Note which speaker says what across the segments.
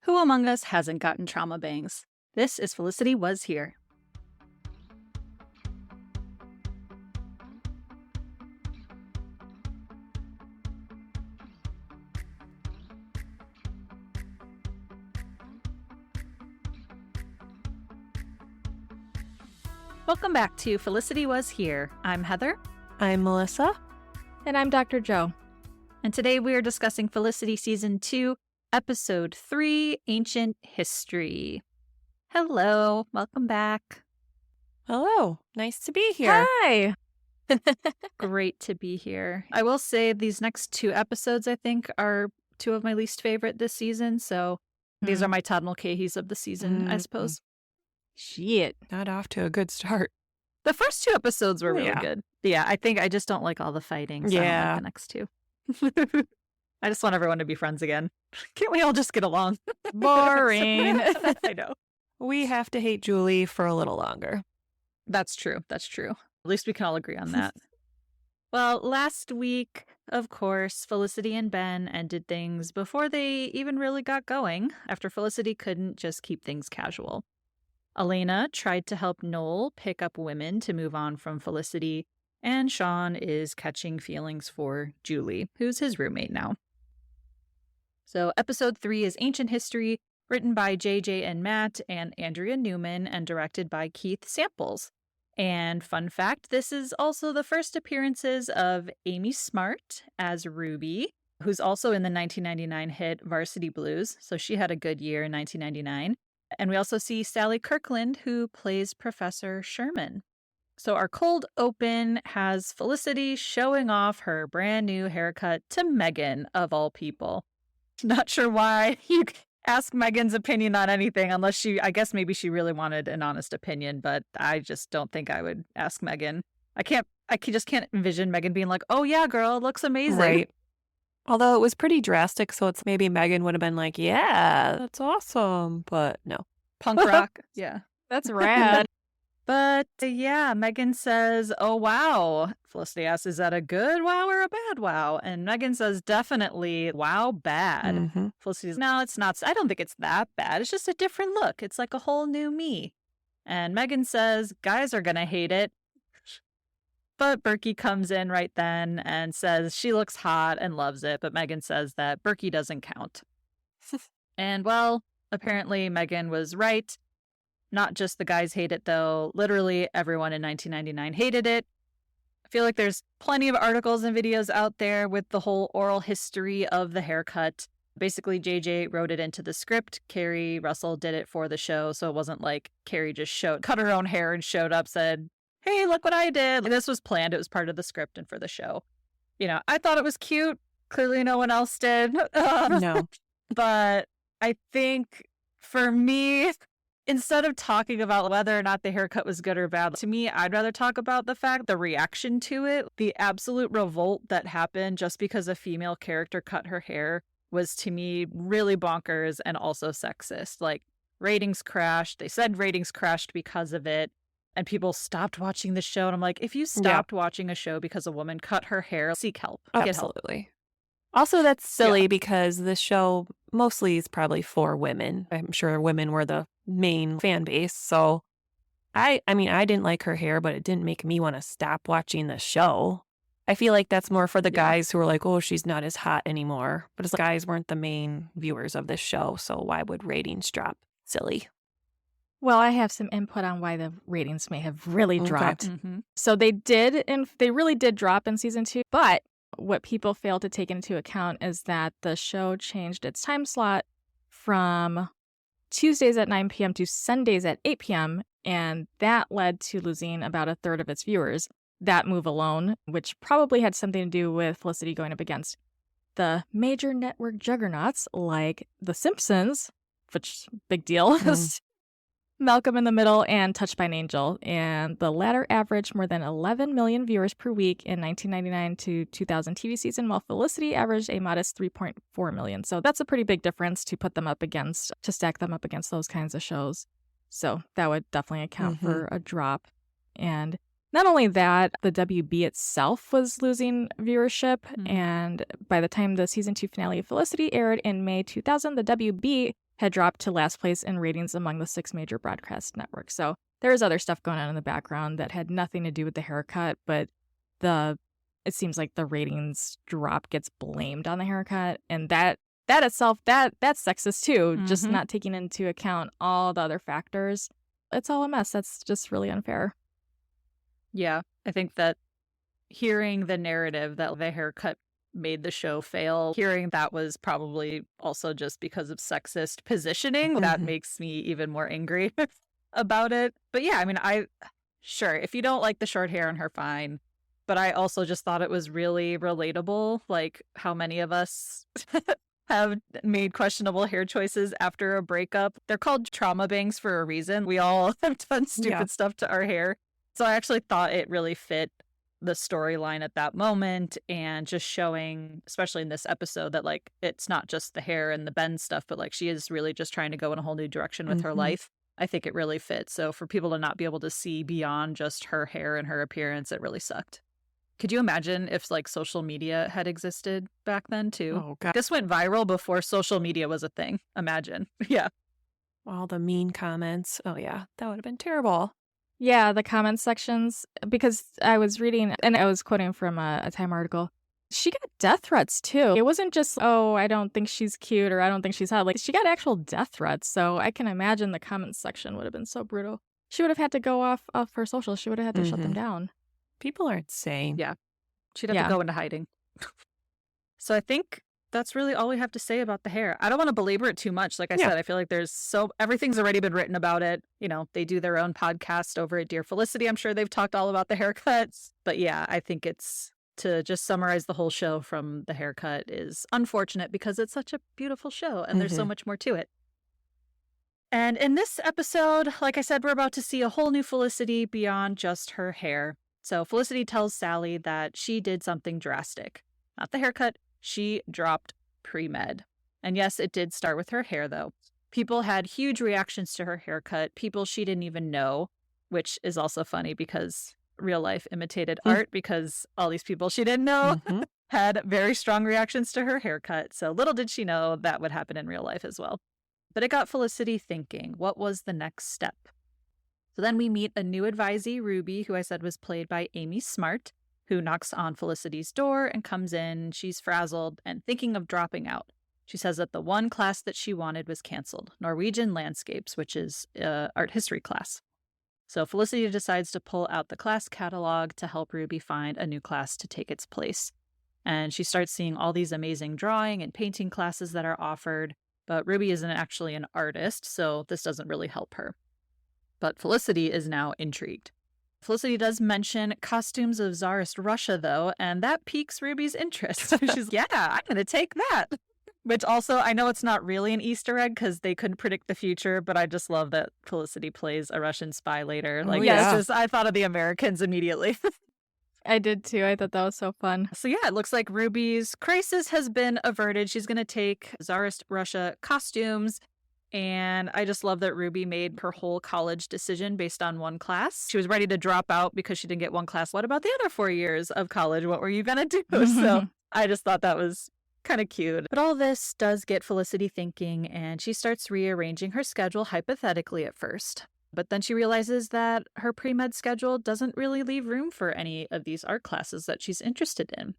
Speaker 1: Who among us hasn't gotten trauma bangs? This is Felicity Was Here. Welcome back to Felicity Was Here. I'm Heather.
Speaker 2: I'm Melissa.
Speaker 3: And I'm Dr. Joe.
Speaker 1: And today we are discussing Felicity Season 2, Episode 3, Ancient History. Hello. Welcome back.
Speaker 2: Hello. Nice to be here.
Speaker 3: Hi.
Speaker 1: Great to be here. I will say these next two episodes, I think, are two of my least favorite this season. So these are my Todd Mulcahy's of the season, I suppose.
Speaker 3: Shit.
Speaker 2: Not off to a good start.
Speaker 1: The first two episodes were really good. Yeah, I think I just don't like all the fighting. So I don't like the next two. I just want everyone to be friends again. Can't we all just get along?
Speaker 2: Boring.
Speaker 1: I know.
Speaker 2: We have to hate Julie for a little longer.
Speaker 1: That's true. That's true. At least we can all agree on that. Well, last week, of course, Felicity and Ben ended things before they even really got going, after Felicity couldn't just keep things casual. Elena tried to help Noel pick up women to move on from Felicity, and Sean is catching feelings for Julie, who's his roommate now. So episode 3 is Ancient History, written by JJ and Matt and Andrea Newman and directed by Keith Samples. And fun fact, this is also the first appearances of Amy Smart as Ruby, who's also in the 1999 hit Varsity Blues. So she had a good year in 1999. And we also see Sally Kirkland, who plays Professor Sherman. So our cold open has Felicity showing off her brand new haircut to Megan, of all people. Not sure why you ask Megan's opinion on anything, unless I guess maybe she really wanted an honest opinion, but I just don't think I would ask Megan. I just can't envision Megan being like, oh yeah, girl, it looks amazing.
Speaker 2: Right. Although it was pretty drastic, so it's maybe Megan would have been like, yeah, that's awesome. But no.
Speaker 1: Punk rock. Yeah.
Speaker 3: That's rad.
Speaker 1: But yeah, Megan says, oh, wow. Felicity asks, is that a good wow or a bad wow? And Megan says, definitely wow, bad.
Speaker 2: Mm-hmm.
Speaker 1: Felicity says, no, it's not. I don't think it's that bad. It's just a different look. It's like a whole new me. And Megan says, guys are going to hate it. But Berkey comes in right then and says she looks hot and loves it. But Megan says that Berkey doesn't count. And well, apparently Megan was right. Not just the guys hate it, though. Literally everyone in 1999 hated it. I feel like there's plenty of articles and videos out there with the whole oral history of the haircut. Basically, JJ wrote it into the script. Carrie Russell did it for the show, so it wasn't like Carrie just cut her own hair and showed up, said, hey, look what I did. This was planned. It was part of the script and for the show. You know, I thought it was cute. Clearly no one else did.
Speaker 2: No.
Speaker 1: But I think for me, instead of talking about whether or not the haircut was good or bad, to me, I'd rather talk about the reaction to it. The absolute revolt that happened just because a female character cut her hair was, to me, really bonkers and also sexist. Like, ratings crashed. They said ratings crashed because of it. And people stopped watching the show. And I'm like, if you stopped watching a show because a woman cut her hair, seek help.
Speaker 2: Absolutely. Also, that's silly because this show mostly is probably for women. I'm sure women were the main fan base. So I mean, I didn't like her hair, but it didn't make me want to stop watching the show. I feel like that's more for the guys who are like, oh, she's not as hot anymore. But it's like guys weren't the main viewers of this show. So why would ratings drop? Silly.
Speaker 3: Well, I have some input on why the ratings may have really dropped.
Speaker 1: Mm-hmm.
Speaker 3: So they did, and they really did drop in season 2. But what people fail to take into account is that the show changed its time slot from Tuesdays at 9 p.m. to Sundays at 8 p.m. And that led to losing about a third of its viewers. That move alone, which probably had something to do with Felicity going up against the major network juggernauts like The Simpsons, which big deal. Malcolm in the Middle and Touched by an Angel, and the latter averaged more than 11 million viewers per week in 1999 to 2000 TV season, while Felicity averaged a modest 3.4 million. So that's a pretty big difference to put them up against, to stack them up against those kinds of shows. So that would definitely account for a drop. And not only that, the WB itself was losing viewership, and by the time the season 2 finale of Felicity aired in May 2000, the WB had dropped to last place in ratings among the 6 major broadcast networks. So there was other stuff going on in the background that had nothing to do with the haircut, but it seems like the ratings drop gets blamed on the haircut, and that itself, that's sexist too, just not taking into account all the other factors. It's all a mess. That's just really unfair.
Speaker 1: Yeah, I think that hearing the narrative that the haircut made the show fail, hearing that was probably also just because of sexist positioning, that makes me even more angry about it. But yeah, I mean, sure, if you don't like the short hair on her, fine. But I also just thought it was really relatable, like how many of us have made questionable hair choices after a breakup. They're called trauma bangs for a reason. We all have done stupid stuff to our hair. So I actually thought it really fit the storyline at that moment, and just showing, especially in this episode, that like it's not just the hair and the Ben stuff, but like she is really just trying to go in a whole new direction with her life. I think it really fits. So for people to not be able to see beyond just her hair and her appearance, it really sucked. Could you imagine if like social media had existed back then too?
Speaker 2: Oh, God.
Speaker 1: This went viral before social media was a thing. Imagine. Yeah.
Speaker 2: All the mean comments. Oh, yeah. That would have been terrible.
Speaker 3: Yeah, the comment sections, because I was reading, and I was quoting from a Time article. She got death threats too. It wasn't just, oh, I don't think she's cute or I don't think she's hot. Like, she got actual death threats. So I can imagine the comment section would have been so brutal. She would have had to go off her socials. She would have had to shut them down.
Speaker 2: People are insane.
Speaker 1: Yeah. She'd have to go into hiding. So I think that's really all we have to say about the hair. I don't want to belabor it too much. Like I said, I feel like everything's already been written about it. You know, they do their own podcast over at Dear Felicity. I'm sure they've talked all about the haircuts. But yeah, I think to just summarize the whole show from the haircut is unfortunate because it's such a beautiful show and there's so much more to it. And in this episode, like I said, we're about to see a whole new Felicity beyond just her hair. So Felicity tells Sally that she did something drastic. Not the haircut. She dropped pre-med. And yes, it did start with her hair, though. People had huge reactions to her haircut, people she didn't even know, which is also funny because real life imitated art, because all these people she didn't know had very strong reactions to her haircut. So little did she know that would happen in real life as well. But it got Felicity thinking, what was the next step? So then we meet a new advisee, Ruby, who I said was played by Amy Smart, who knocks on Felicity's door and comes in. She's frazzled and thinking of dropping out. She says that the one class that she wanted was canceled, Norwegian Landscapes, which is art history class. So Felicity decides to pull out the class catalog to help Ruby find a new class to take its place. And she starts seeing all these amazing drawing and painting classes that are offered, but Ruby isn't actually an artist, so this doesn't really help her. But Felicity is now intrigued. Felicity does mention costumes of Tsarist Russia, though, and that piques Ruby's interest. She's, yeah, I'm going to take that. Which also, I know it's not really an Easter egg because they couldn't predict the future, but I just love that Felicity plays a Russian spy later. Like, I thought of the Americans immediately.
Speaker 3: I did too. I thought that was so fun.
Speaker 1: So yeah, it looks like Ruby's crisis has been averted. She's going to take Tsarist Russia costumes. And I just love that Ruby made her whole college decision based on one class. She was ready to drop out because she didn't get one class. What about the other 4 years of college? What were you going to do? So I just thought that was kind of cute. But all this does get Felicity thinking, and she starts rearranging her schedule hypothetically at first. But then she realizes that her pre-med schedule doesn't really leave room for any of these art classes that she's interested in.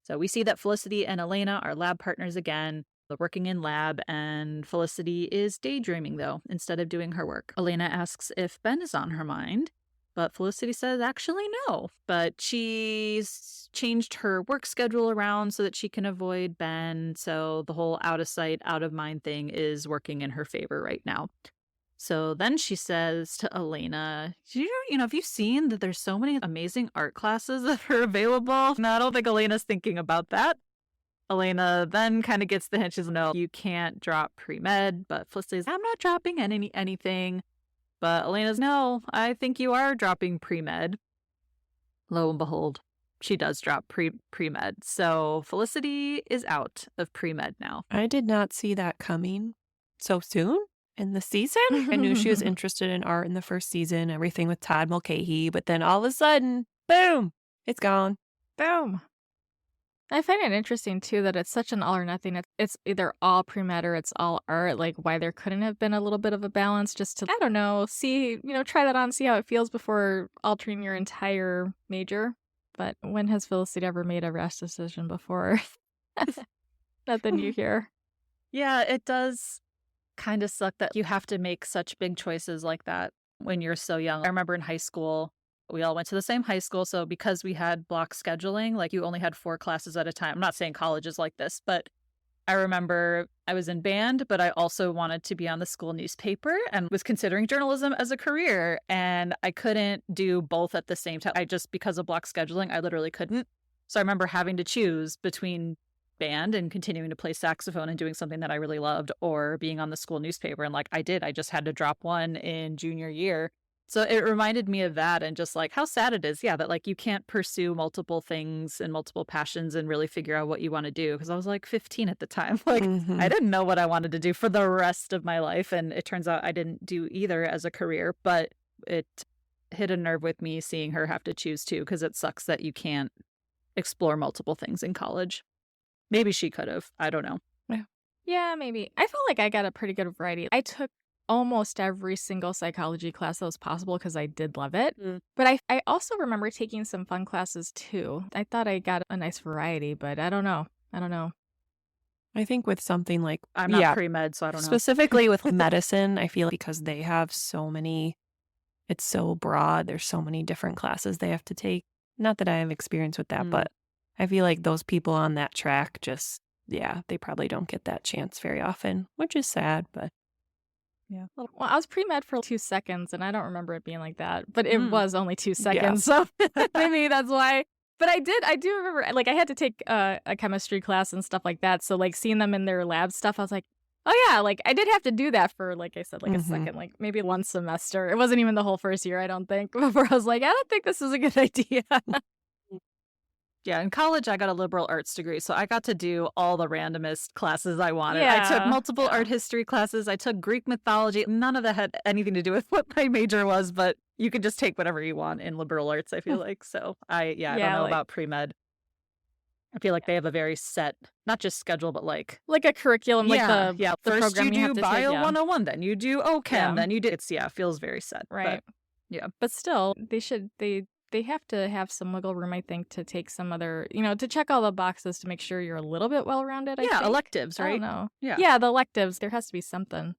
Speaker 1: So we see that Felicity and Elena are lab partners again. They're working in lab, and Felicity is daydreaming, though, instead of doing her work. Elena asks if Ben is on her mind, but Felicity says actually no. But she's changed her work schedule around so that she can avoid Ben, so the whole out of sight, out of mind thing is working in her favor right now. So then she says to Elena, have you seen that there's so many amazing art classes that are available? No, I don't think Elena's thinking about that. Elena then kind of gets the hint. She's, no, you can't drop pre-med, but Felicity's, I'm not dropping anything. But Elena's, no, I think you are dropping pre-med. Lo and behold, she does drop pre-med. So Felicity is out of pre-med now.
Speaker 2: I did not see that coming so soon in the season. I knew she was interested in art in the first season, everything with Todd Mulcahy, but then all of a sudden, boom, it's gone.
Speaker 3: Boom. I find it interesting too that it's such an all or nothing. It's either all pre-med or it's all art. Like why there couldn't have been a little bit of a balance just to, I don't know, see, try that on, see how it feels before altering your entire major. But when has Felicity ever made a rash decision before? Nothing you hear.
Speaker 1: Yeah, it does kind of suck that you have to make such big choices like that when you're so young. I remember in high school, we all went to the same high school. So because we had block scheduling, like you only had 4 classes at a time. I'm not saying college is like this, but I remember I was in band, but I also wanted to be on the school newspaper and was considering journalism as a career. And I couldn't do both at the same time. Because of block scheduling, I literally couldn't. So I remember having to choose between band and continuing to play saxophone and doing something that I really loved, or being on the school newspaper. And like I did, I just had to drop one in junior year. So it reminded me of that, and just like how sad it is. Yeah, that like you can't pursue multiple things and multiple passions and really figure out what you want to do. Because I was like 15 at the time. Like I didn't know what I wanted to do for the rest of my life. And it turns out I didn't do either as a career, but it hit a nerve with me seeing her have to choose too, because it sucks that you can't explore multiple things in college. Maybe she could have. I don't know.
Speaker 3: Yeah, maybe. I felt like I got a pretty good variety. I took almost every single psychology class that was possible because I did love it. But I also remember taking some fun classes too. I thought I got a nice variety, but I don't know.
Speaker 2: I think with something like,
Speaker 1: I'm not pre-med, so I don't know.
Speaker 2: Specifically with medicine, I feel because they have so many, it's so broad. There's so many different classes they have to take. Not that I have experience with that, but I feel like those people on that track just, they probably don't get that chance very often, which is sad, but yeah.
Speaker 3: Well, I was pre-med for 2 seconds, and I don't remember it being like that, but it was only 2 seconds, so maybe that's why. But I do remember, like, I had to take a chemistry class and stuff like that, so, like, seeing them in their lab stuff, I was like, oh, yeah, like, I did have to do that for, like I said, like, a second, like, maybe one semester. It wasn't even the whole first year, I don't think, before I was like, I don't think this is a good idea.
Speaker 1: Yeah, in college, I got a liberal arts degree, so I got to do all the randomest classes I wanted. I took multiple art history classes. I took Greek mythology. None of that had anything to do with what my major was, but you can just take whatever you want in liberal arts, I feel like. So I don't know about pre-med. I feel like they have a very set, not just schedule, but like
Speaker 3: a curriculum, like the
Speaker 1: First
Speaker 3: program
Speaker 1: you
Speaker 3: have
Speaker 1: do
Speaker 3: to
Speaker 1: Bio
Speaker 3: take,
Speaker 1: 101, then you do OChem, then you do, feels very set.
Speaker 3: Right.
Speaker 1: But,
Speaker 3: But still, they have to have some wiggle room, I think, to take some other, to check all the boxes to make sure you're a little bit well-rounded, I think.
Speaker 1: electives, right?
Speaker 3: I don't know.
Speaker 1: Yeah,
Speaker 3: the electives, there has to be something.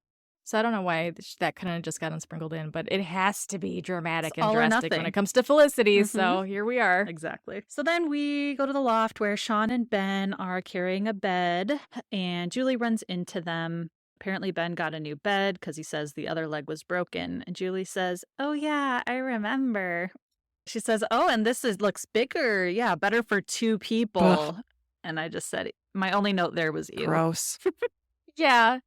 Speaker 3: So I don't know why that couldn't have just gotten sprinkled in, but it has to be dramatic and drastic when it comes to Felicity, so here we are.
Speaker 1: Exactly. So then we go to the loft where Sean and Ben are carrying a bed, and Julie runs into them. Apparently Ben got a new bed because he says the other leg was broken, and Julie says, oh yeah, I remember. She says, oh, and this looks bigger. Yeah, better for 2 people. Ugh. And I just said, my only note there was ew.
Speaker 2: Gross.
Speaker 3: Yeah.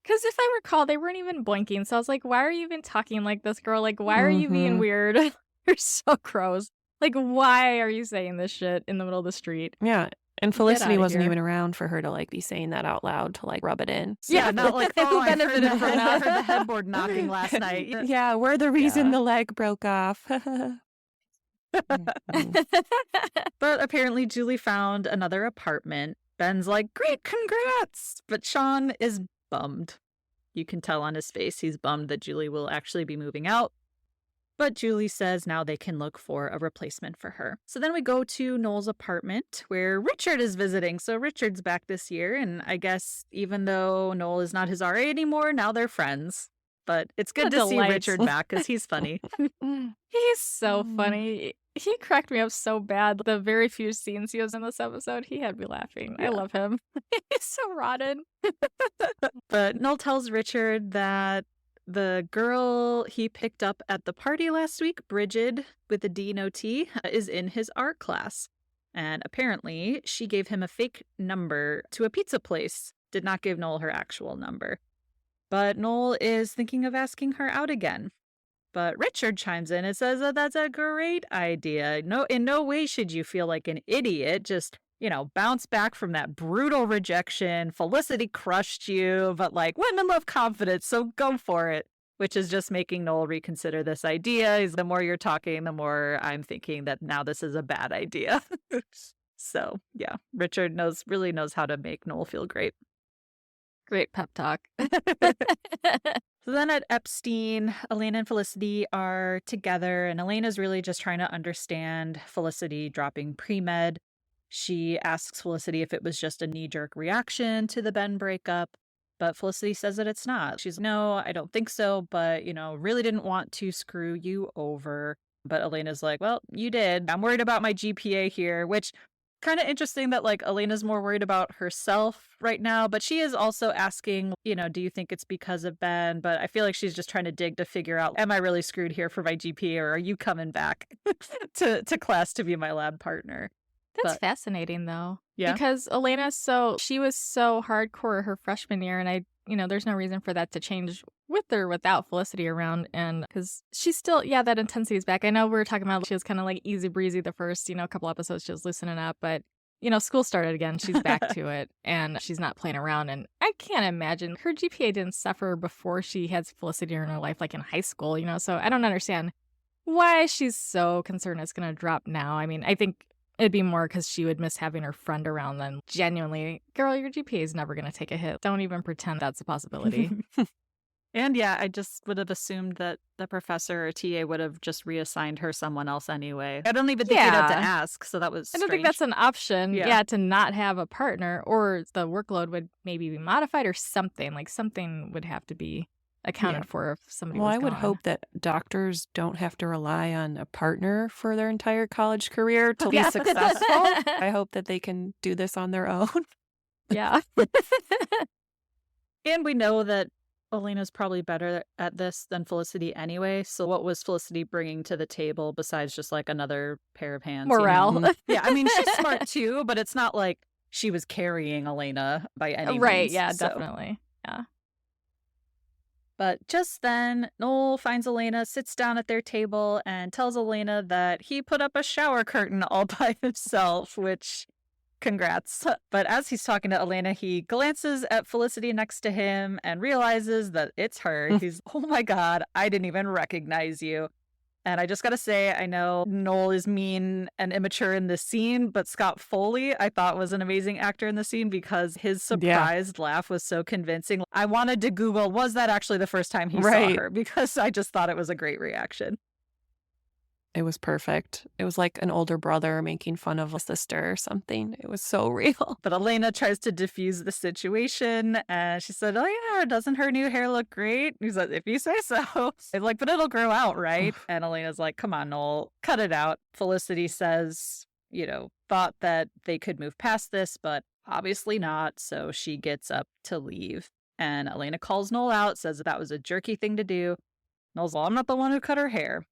Speaker 3: Because if I recall, they weren't even blinking. So I was like, why are you even talking like this, girl? Like, why are you being weird? You're so gross. Like, why are you saying this shit in the middle of the street?
Speaker 2: Yeah. And Felicity wasn't even around for her to like be saying that out loud to like rub it in.
Speaker 1: So. Yeah, not like, oh, I heard the headboard knocking last night.
Speaker 2: Yeah, we're the reason the leg broke off.
Speaker 1: But apparently Julie found another apartment. Ben's like, great, congrats. But Sean is bummed. You can tell on his face he's bummed that Julie will actually be moving out. But Julie says now they can look for a replacement for her. So then we go to Noel's apartment where Richard is visiting. So Richard's back this year. And I guess even though Noel is not his RA anymore, now they're friends. But it's good to see Richard back because he's funny.
Speaker 3: He's so funny. He cracked me up so bad. The very few scenes he was in this episode, he had me laughing. Yeah. I love him. He's so rotten.
Speaker 1: But Noel tells Richard that the girl he picked up at the party last week, Bridget, with a D and O T, is in his art class. And apparently she gave him a fake number to a pizza place, did not give Noel her actual number. But Noel is thinking of asking her out again. But Richard chimes in and says that that's a great idea. No, in no way should you feel like an idiot. Just, bounce back from that brutal rejection. Felicity crushed you, but like women love confidence, so go for it. Which is just making Noel reconsider this idea. The more you're talking, the more I'm thinking that now this is a bad idea. So, yeah, Richard really knows how to make Noel feel great.
Speaker 3: Great pep talk.
Speaker 1: So then at Epstein, Elena and Felicity are together, and Elena's really just trying to understand Felicity dropping pre-med. She asks Felicity if it was just a knee-jerk reaction to the Ben breakup, but Felicity says that it's not. She's, no, I don't think so, but, really didn't want to screw you over. But Elena's like, well, you did. I'm worried about my GPA here, which kind of interesting that like Elena's more worried about herself right now, but she is also asking, do you think it's because of Ben? But I feel like she's just trying to dig to figure out, am I really screwed here for my GPA, or are you coming back to class to be my lab partner?
Speaker 3: That's fascinating though.
Speaker 1: Yeah.
Speaker 3: Because she was so hardcore her freshman year, and there's no reason for that to change with or without Felicity around. And because she's still, that intensity is back. I know we were talking about she was kind of like easy breezy the first, couple episodes, she was loosening up, but school started again. She's back to it and she's not playing around. And I can't imagine her GPA didn't suffer before she has Felicity in her life, like in high school, so I don't understand why she's so concerned it's going to drop now. I mean, I think it'd be more because she would miss having her friend around than genuinely, girl, your GPA is never going to take a hit. Don't even pretend that's a possibility.
Speaker 1: And yeah, I just would have assumed that the professor or TA would have just reassigned her someone else anyway. I don't even think you'd have to ask, so that was strange.
Speaker 3: I don't think that's an option, to not have a partner, or the workload would maybe be modified or something. Like something would have to be accounted for if somebody was
Speaker 2: I would
Speaker 3: gone.
Speaker 2: hope that doctors don't have to rely on a partner for their entire college career to be successful. I hope that they can do this on their own.
Speaker 3: Yeah.
Speaker 1: And we know that Elena's probably better at this than Felicity anyway. So what was Felicity bringing to the table besides just like another pair of hands?
Speaker 3: Morale.
Speaker 1: Yeah, I mean, she's smart too, but it's not like she was carrying Elena by any means.
Speaker 3: Right, yeah, definitely. Yeah.
Speaker 1: But just then, Noel finds Elena, sits down at their table, and tells Elena that he put up a shower curtain all by himself, which, congrats. But as he's talking to Elena, he glances at Felicity next to him and realizes that it's her. He's, oh my God, I didn't even recognize you. And I just gotta say, I know Noel is mean and immature in this scene, but Scott Foley, I thought, was an amazing actor in the scene because his surprised laugh was so convincing. I wanted to Google, was that actually the first time he saw her? Because I just thought it was a great reaction.
Speaker 2: It was perfect. It was like an older brother making fun of a sister or something. It was so real.
Speaker 1: But Elena tries to diffuse the situation, and she said, oh yeah, doesn't her new hair look great? He's like, if you say so. I'm like, but it'll grow out, right? And Elena's like, come on, Noel, cut it out. Felicity says, thought that they could move past this, but obviously not. So she gets up to leave. And Elena calls Noel out, says that was a jerky thing to do. Noel's, well, I'm not the one who cut her hair.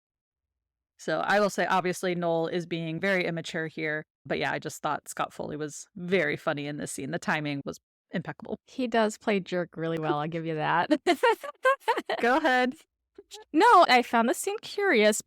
Speaker 1: So I will say, obviously, Noel is being very immature here. But yeah, I just thought Scott Foley was very funny in this scene. The timing was impeccable.
Speaker 3: He does play jerk really well. I'll give you that.
Speaker 1: Go ahead.
Speaker 3: No, I found this scene curious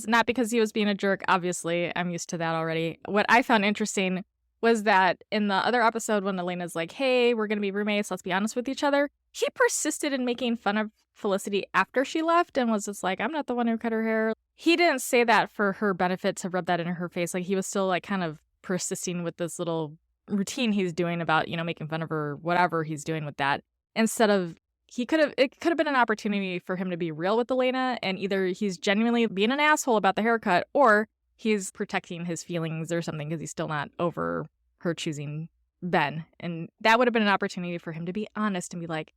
Speaker 3: not because he was being a jerk. Obviously, I'm used to that already. What I found interesting was that in the other episode when Elena's like, hey, we're going to be roommates, let's be honest with each other, he persisted in making fun of Felicity after she left and was just like, I'm not the one who cut her hair. He didn't say that for her benefit to rub that in her face. Like he was still like kind of persisting with this little routine he's doing about, making fun of her, whatever he's doing with that. Instead of, it could have been an opportunity for him to be real with Elena, and either he's genuinely being an asshole about the haircut or he's protecting his feelings or something because he's still not over her choosing Ben. And that would have been an opportunity for him to be honest and be like,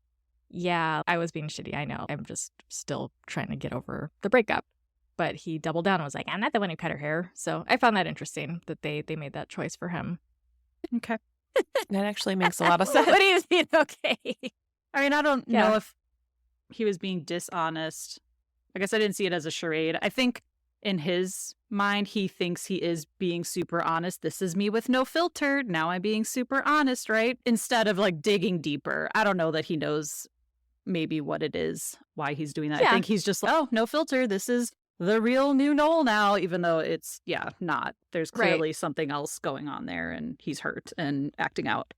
Speaker 3: yeah, I was being shitty. I know. I'm just still trying to get over the breakup. But he doubled down and was like, I'm not the one who cut her hair. So I found that interesting that they made that choice for him.
Speaker 1: Okay.
Speaker 2: That actually makes a lot of sense.
Speaker 3: What do you mean? Okay.
Speaker 1: I mean, I don't know if he was being dishonest. I guess I didn't see it as a charade. I think in his mind, he thinks he is being super honest. This is me with no filter. Now I'm being super honest, right? Instead of like digging deeper. I don't know that he knows maybe what it is, why he's doing that.
Speaker 3: Yeah.
Speaker 1: I think he's just like, oh, no filter. This is the real new Noel now, even though it's, not. There's clearly something else going on there and he's hurt and acting out.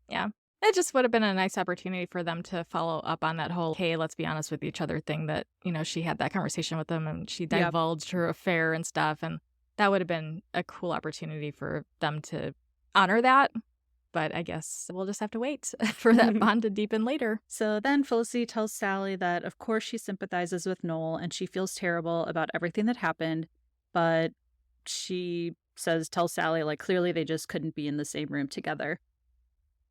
Speaker 3: Yeah. It just would have been a nice opportunity for them to follow up on that whole, hey, let's be honest with each other thing that, she had that conversation with him and she divulged her affair and stuff. And that would have been a cool opportunity for them to honor that. But I guess we'll just have to wait for that bond to deepen later.
Speaker 1: So then Felicity tells Sally that, of course, she sympathizes with Noel and she feels terrible about everything that happened. But she tells Sally, like, clearly they just couldn't be in the same room together.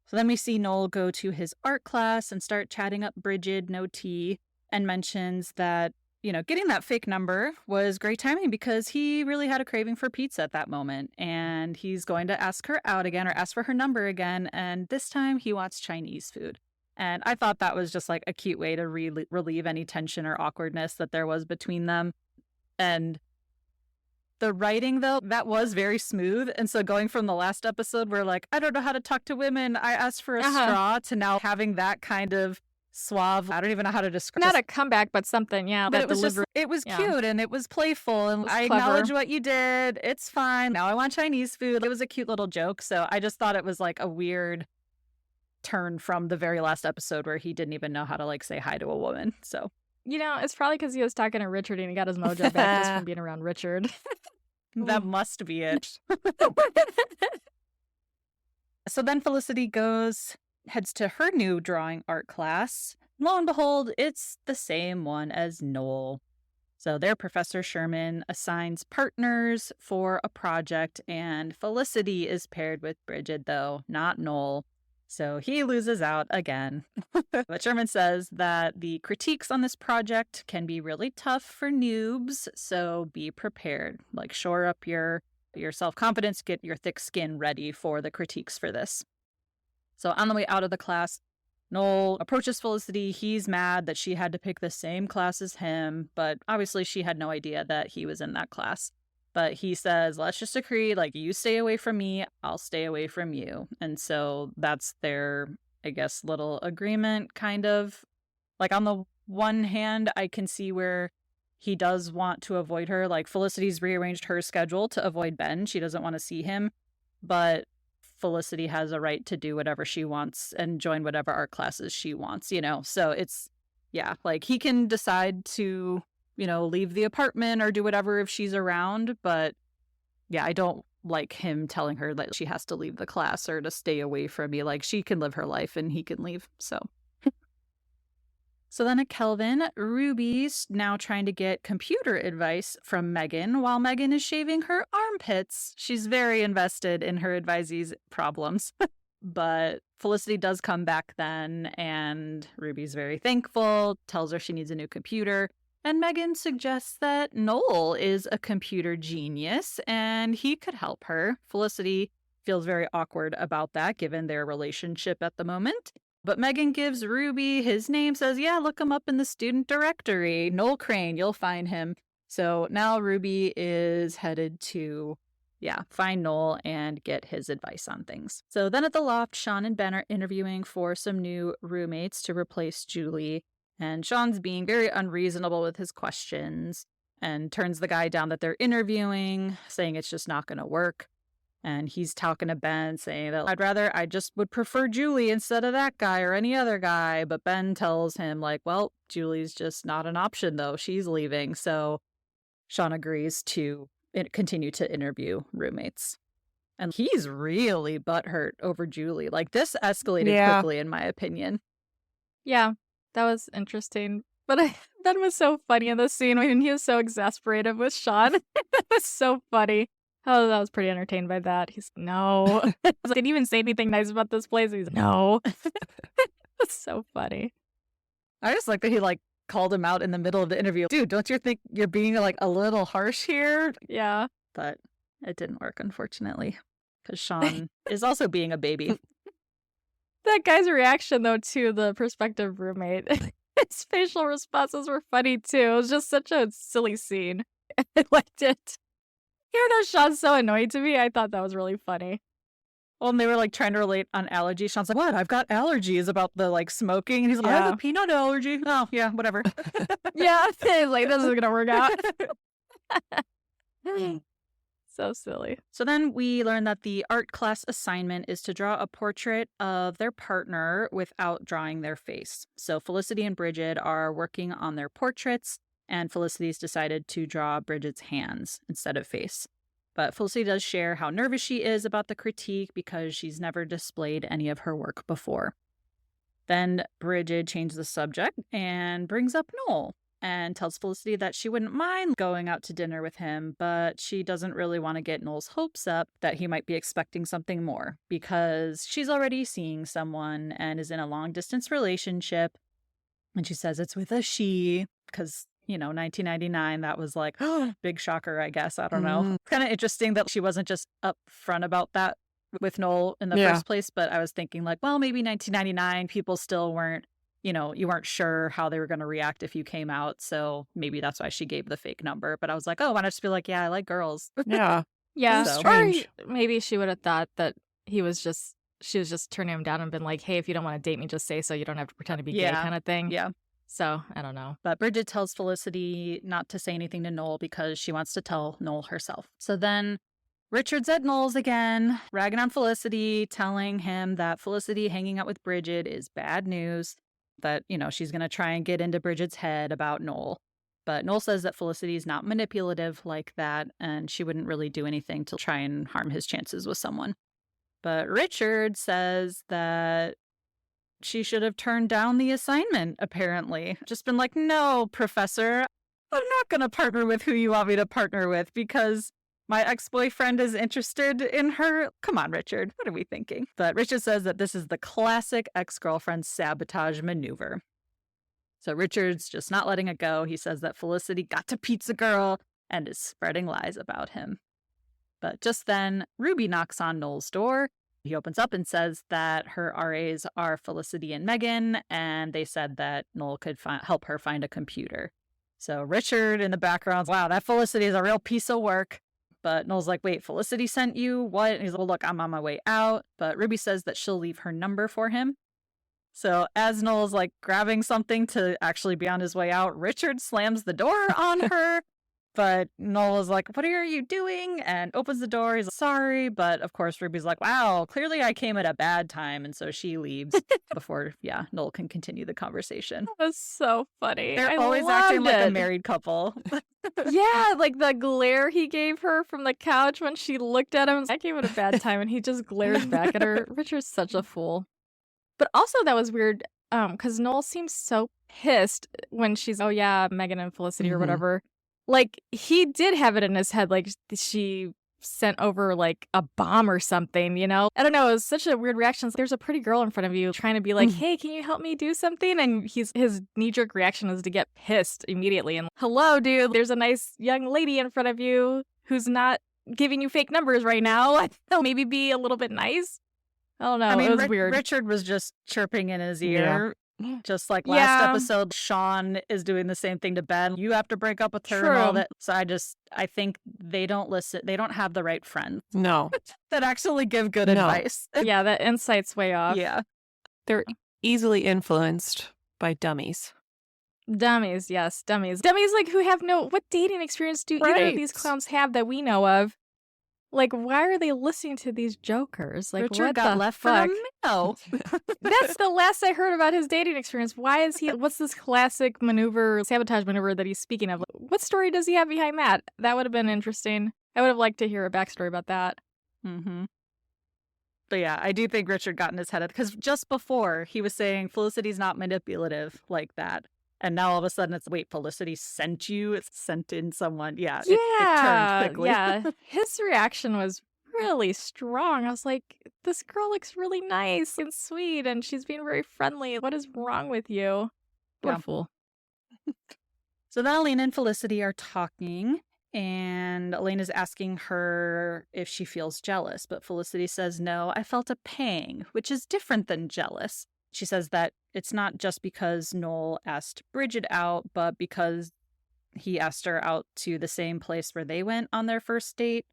Speaker 1: So then we see Noel go to his art class and start chatting up Bridget, no tea, and mentions that, getting that fake number was great timing because he really had a craving for pizza at that moment. And he's going to ask her out again or ask for her number again. And this time he wants Chinese food. And I thought that was just like a cute way to relieve any tension or awkwardness that there was between them. And the writing, though, that was very smooth. And so going from the last episode where, like, I don't know how to talk to women, I asked for a straw, to now having that kind of suave, I don't even know how to describe
Speaker 3: Not a comeback, but something, yeah.
Speaker 1: but it was it was cute and it was playful. And I acknowledge what you did. It's fine. Now I want Chinese food. It was a cute little joke. So I just thought it was like a weird turn from the very last episode where he didn't even know how to like say hi to a woman. So,
Speaker 3: it's probably because he was talking to Richard and he got his mojo back just from being around Richard.
Speaker 1: That must be it. So then Felicity heads to her new drawing art class. Lo and behold, it's the same one as Noel. So their Professor Sherman assigns partners for a project, and Felicity is paired with Bridget, though, not Noel. So he loses out again. But Sherman says that the critiques on this project can be really tough for noobs, so be prepared. Like, shore up your self-confidence, get your thick skin ready for the critiques for this. So on the way out of the class, Noel approaches Felicity. He's mad that she had to pick the same class as him, but obviously she had no idea that he was in that class. But he says, let's just agree, like, you stay away from me, I'll stay away from you. And so that's their, I guess, little agreement, kind of. Like, on the one hand, I can see where he does want to avoid her. Like, Felicity's rearranged her schedule to avoid Ben. She doesn't want to see him. But Felicity has a right to do whatever she wants and join whatever art classes she wants, So it's, yeah, like, he can decide to leave the apartment or do whatever if she's around. But yeah, I don't like him telling her that she has to leave the class or to stay away from me. Like, she can live her life and he can leave. So then at Kelvin, Ruby's now trying to get computer advice from Megan while Megan is shaving her armpits. She's very invested in her advisee's problems. But Felicity does come back then, and Ruby's very thankful, tells her she needs a new computer. And Megan suggests that Noel is a computer genius and he could help her. Felicity feels very awkward about that given their relationship at the moment. But Megan gives Ruby his name, says, yeah, look him up in the student directory. Noel Crane, you'll find him. So now Ruby is headed to, find Noel and get his advice on things. So then at the loft, Sean and Ben are interviewing for some new roommates to replace Julie. And Sean's being very unreasonable with his questions and turns the guy down that they're interviewing, saying it's just not going to work. And he's talking to Ben, saying that I just would prefer Julie instead of that guy or any other guy. But Ben tells him, like, well, Julie's just not an option, though. She's leaving. So Sean agrees to continue to interview roommates. And he's really butthurt over Julie. Like, this escalated quickly, in my opinion.
Speaker 3: Yeah. That was interesting. But Ben was so funny in the scene when he was so exasperated with Sean. That was so funny. Oh, that was pretty entertained by that. He's no. Didn't even say anything nice about this place. He's no. It's so funny.
Speaker 1: I just like that he called him out in the middle of the interview. Dude, don't you think you're being a little harsh here?
Speaker 3: Yeah.
Speaker 1: But it didn't work, unfortunately, because Sean is also being a baby.
Speaker 3: That guy's reaction, though, to the prospective roommate, his facial responses were funny, too. It was just such a silly scene. I liked it. Even though Sean's so annoyed to me, I thought that was really funny.
Speaker 1: Well, and they were trying to relate on allergies. Sean's like, what? I've got allergies about the smoking. And he's like, I have a peanut allergy. Oh, yeah, whatever.
Speaker 3: Yeah, this isn't going to work out. So silly.
Speaker 1: So then we learn that the art class assignment is to draw a portrait of their partner without drawing their face. So Felicity and Bridget are working on their portraits, and Felicity's decided to draw Bridget's hands instead of face. But Felicity does share how nervous she is about the critique because she's never displayed any of her work before. Then Bridget changes the subject and brings up Noel and tells Felicity that she wouldn't mind going out to dinner with him, but she doesn't really want to get Noel's hopes up that he might be expecting something more because she's already seeing someone and is in a long-distance relationship. And she says it's with a she because, 1999, that was like, big shocker, I guess. I don't know. It's kind of interesting that she wasn't just upfront about that with Noel in the first place, but I was thinking like, well, maybe 1999 people still weren't, you weren't sure how they were going to react if you came out. So maybe that's why she gave the fake number. But I was like, oh, why not just be like, yeah, I like girls.
Speaker 2: Yeah.
Speaker 3: Yeah.
Speaker 2: So
Speaker 3: Or
Speaker 2: strange.
Speaker 3: maybe she would have thought that she was just turning him down and been like, hey, if you don't want to date me, just say so. You don't have to pretend to be gay kind of thing.
Speaker 1: Yeah.
Speaker 3: So I don't know.
Speaker 1: But Bridget tells Felicity not to say anything to Noel because she wants to tell Noel herself. So then Richard's at Noel's again, ragging on Felicity, telling him that Felicity hanging out with Bridget is bad news, that, she's going to try and get into Bridget's head about Noel. But Noel says that Felicity is not manipulative like that, and she wouldn't really do anything to try and harm his chances with someone. But Richard says that she should have turned down the assignment, apparently. Just been like, no, professor, I'm not going to partner with who you want me to partner with because my ex-boyfriend is interested in her. Come on, Richard. What are we thinking? But Richard says that this is the classic ex-girlfriend sabotage maneuver. So Richard's just not letting it go. He says that Felicity got to Pizza Girl and is spreading lies about him. But just then, Ruby knocks on Noel's door. He opens up and says that her RAs are Felicity and Megan, and they said that Noel could help her find a computer. So Richard in the background, wow, that Felicity is a real piece of work. But Noel's like, wait, Felicity sent you? What? And he's like, well, look, I'm on my way out. But Ruby says that she'll leave her number for him. So as Noel's like grabbing something to actually be on his way out, Richard slams the door on her. But Noel is like, what are you doing? And opens the door. He's like, sorry. But of course, Ruby's like, wow, clearly I came at a bad time. And so she leaves before, Noel can continue the conversation.
Speaker 3: That was so funny.
Speaker 1: They're
Speaker 3: I
Speaker 1: always
Speaker 3: loved
Speaker 1: acting like a
Speaker 3: it.
Speaker 1: married couple.
Speaker 3: Yeah, like the glare he gave her from the couch when she looked at him. I gave it a bad time, and he just glares back at her. Richard's such a fool. But also that was weird, because Noel seems so pissed when she's, oh yeah, Megan and Felicity or whatever. Like, he did have it in his head, like, she sent over, like, a bomb or something, I don't know, it was such a weird reaction. It's like, there's a pretty girl in front of you trying to be like, hey, can you help me do something? And his knee-jerk reaction is to get pissed immediately. And, hello, dude, there's a nice young lady in front of you who's not giving you fake numbers right now. Maybe be a little bit nice. I don't know,
Speaker 1: I mean,
Speaker 3: it was weird.
Speaker 1: Richard was just chirping in his ear. Just like last
Speaker 3: Yeah.
Speaker 1: episode, Sean is doing the same thing to Ben. You have to break up with her and all
Speaker 3: True.
Speaker 1: that. So I think they don't listen. They don't have the right friends
Speaker 2: No.
Speaker 1: that actually give good
Speaker 2: No.
Speaker 1: advice.
Speaker 3: Yeah, that insight's way off.
Speaker 1: Yeah.
Speaker 2: They're easily influenced by dummies.
Speaker 3: Dummies, yes, dummies. Dummies, like, who have what dating experience do either of these
Speaker 2: Right.
Speaker 3: clowns have that we know of? Like, why are they listening to these jokers? Like,
Speaker 1: Richard
Speaker 3: what
Speaker 1: got
Speaker 3: the
Speaker 1: left
Speaker 3: fuck?
Speaker 1: for a mail.
Speaker 3: That's the last I heard about his dating experience. Why is he, what's this classic maneuver, sabotage maneuver that he's speaking of? What story does he have behind that? That would have been interesting. I would have liked to hear a backstory about that.
Speaker 1: Mm-hmm. But yeah, I do think Richard got in his head because just before he was saying Felicity's not manipulative like that. And now all of a sudden it's, wait, Felicity sent you? It's sent in someone. Yeah, it turned quickly.
Speaker 3: Yeah. His reaction was really strong. I was like, this girl looks really nice and sweet, and she's being very friendly. What is wrong with you? What
Speaker 1: Yeah.
Speaker 3: a fool.
Speaker 1: So then Elena and Felicity are talking, and Elena's asking her if she feels jealous. But Felicity says, no, I felt a pang, which is different than jealous. She says that it's not just because Noel asked Bridget out, but because he asked her out to the same place where they went on their first date.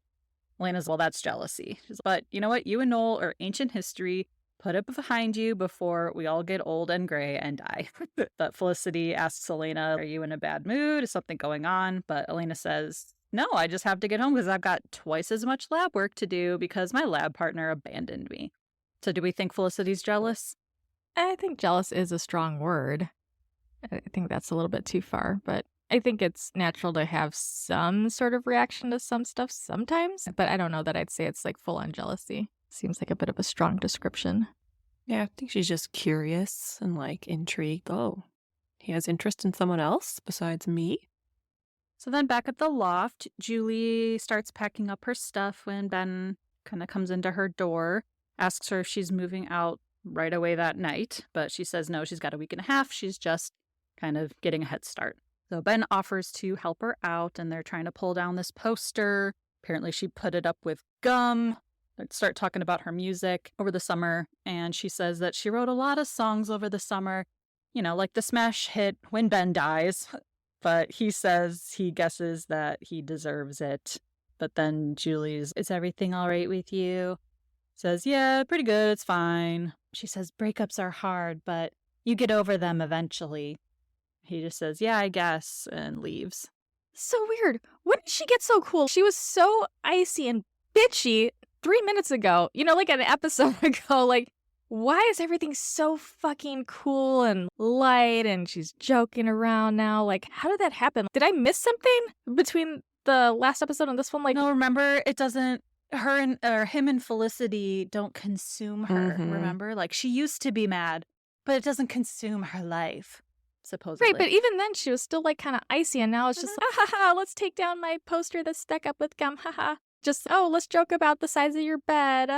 Speaker 1: Elena's, well, that's jealousy. She's, but you know what? You and Noel are ancient history. Put it behind you before we all get old and gray and die. But Felicity asks Elena, are you in a bad mood? Is something going on? But Elena says, no, I just have to get home because I've got twice as much lab work to do because my lab partner abandoned me. So do we think Felicity's jealous?
Speaker 3: I think jealous is a strong word. I think that's a little bit too far, but I think it's natural to have some sort of reaction to some stuff sometimes, but I don't know that I'd say it's like full on jealousy. Seems like a bit of a strong description.
Speaker 2: Yeah, I think she's just curious and like intrigued. Oh, he has interest in someone else besides me?
Speaker 1: So then back at the loft, Julie starts packing up her stuff when Ben kind of comes into her door, asks her if she's moving out right away that night, but she says no, she's got a week and a half. She's just kind of getting a head start. So Ben offers to help her out, and they're trying to pull down this poster. Apparently she put it up with gum. They start talking about her music over the summer, and she says that she wrote a lot of songs over the summer, you know, like the smash hit When Ben Dies. But he says he guesses that he deserves it. But then Julie's, is everything all right with you? Says, yeah, pretty good, it's fine. She says, breakups are hard, but you get over them eventually. He just says, yeah, I guess, and leaves.
Speaker 3: So weird. When did she get so cool? She was so icy and bitchy 3 minutes ago. You know, like an episode ago. Like, why is everything so fucking cool and light and she's joking around now? Like, how did that happen? Did I miss something between the last episode and this one? Like,
Speaker 1: no, remember, it doesn't, him and Felicity don't consume her, remember? Like, she used to be mad, but it doesn't consume her life, supposedly.
Speaker 3: right, but even then she was still like kind of icy, and now it's just, ha ha ha, let's take down my poster that's stuck up with gum, ha ha. Just, oh, let's joke about the size of your bed.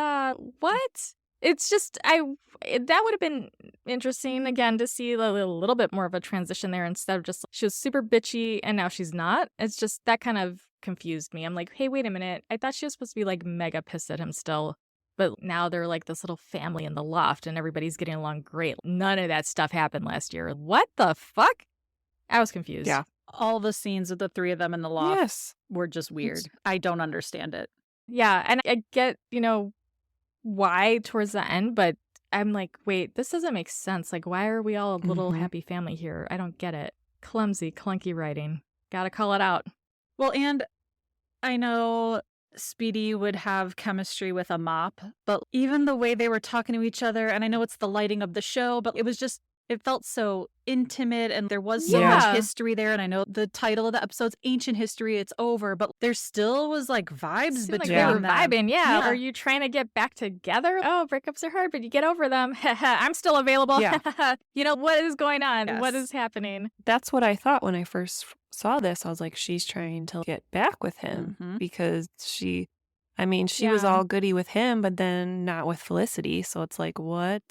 Speaker 3: What? It's just, that would have been interesting, again, to see a little bit more of a transition there instead of just, she was super bitchy and now she's not. It's just, that kind of confused me. I'm like, hey, wait a minute. I thought she was supposed to be like mega pissed at him still. But now they're like this little family in the loft and everybody's getting along great. None of that stuff happened last year. What the fuck? I was confused.
Speaker 2: Yeah.
Speaker 1: All the scenes of the three of them in the loft were just weird. I don't understand it.
Speaker 3: Yeah, and I get, why towards the end, but I'm like, wait, this doesn't make sense. Like, why are we all a little happy family here? I don't get it. Clumsy, clunky writing. Gotta call it out.
Speaker 1: Well, and I know Speedy would have chemistry with a mop, but even the way they were talking to each other, and I know it's the lighting of the show, but it felt so intimate, and there was so much history there. And I know the title of the episode's Ancient History, it's over, but there still was like vibes between
Speaker 3: like they were
Speaker 1: them.
Speaker 3: vibing, yeah. Are you trying to get back together? Oh, breakups are hard, but you get over them. I'm still available.
Speaker 2: Yeah.
Speaker 3: What is going on?
Speaker 1: Yes.
Speaker 3: What is happening?
Speaker 2: That's what I thought when I first saw this. I was like, she's trying to get back with him because she was all goody with him, but then not with Felicity. So it's like, what?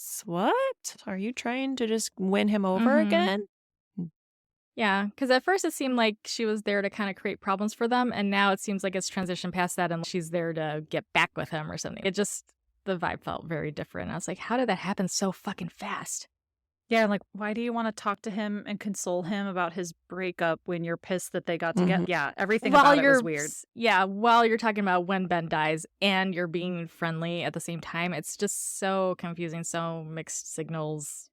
Speaker 2: Are you trying to just win him over again?
Speaker 3: Yeah, because at first it seemed like she was there to kind of create problems for them, and now it seems like it's transitioned past that and she's there to get back with him or something. The vibe felt very different. I was like, how did that happen so fucking fast?
Speaker 1: Yeah, like, why do you want to talk to him and console him about his breakup when you're pissed that they got together? Yeah, everything about it was weird.
Speaker 3: Yeah, while you're talking about when Ben dies and you're being friendly at the same time, it's just so confusing, so mixed signals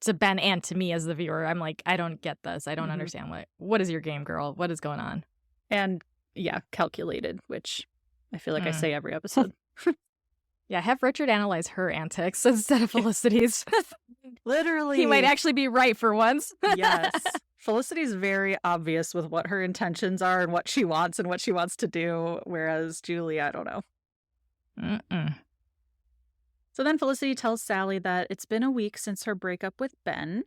Speaker 3: to Ben and to me as the viewer. I'm like, I don't get this. I don't understand. What is your game, girl? What is going on?
Speaker 1: And yeah, calculated, which I feel like I say every episode.
Speaker 3: Yeah, have Richard analyze her antics instead of Felicity's.
Speaker 1: Literally.
Speaker 3: He might actually be right for once.
Speaker 1: Yes. Felicity's very obvious with what her intentions are and what she wants to do, whereas Julie, I don't know. So then Felicity tells Sally that it's been a week since her breakup with Ben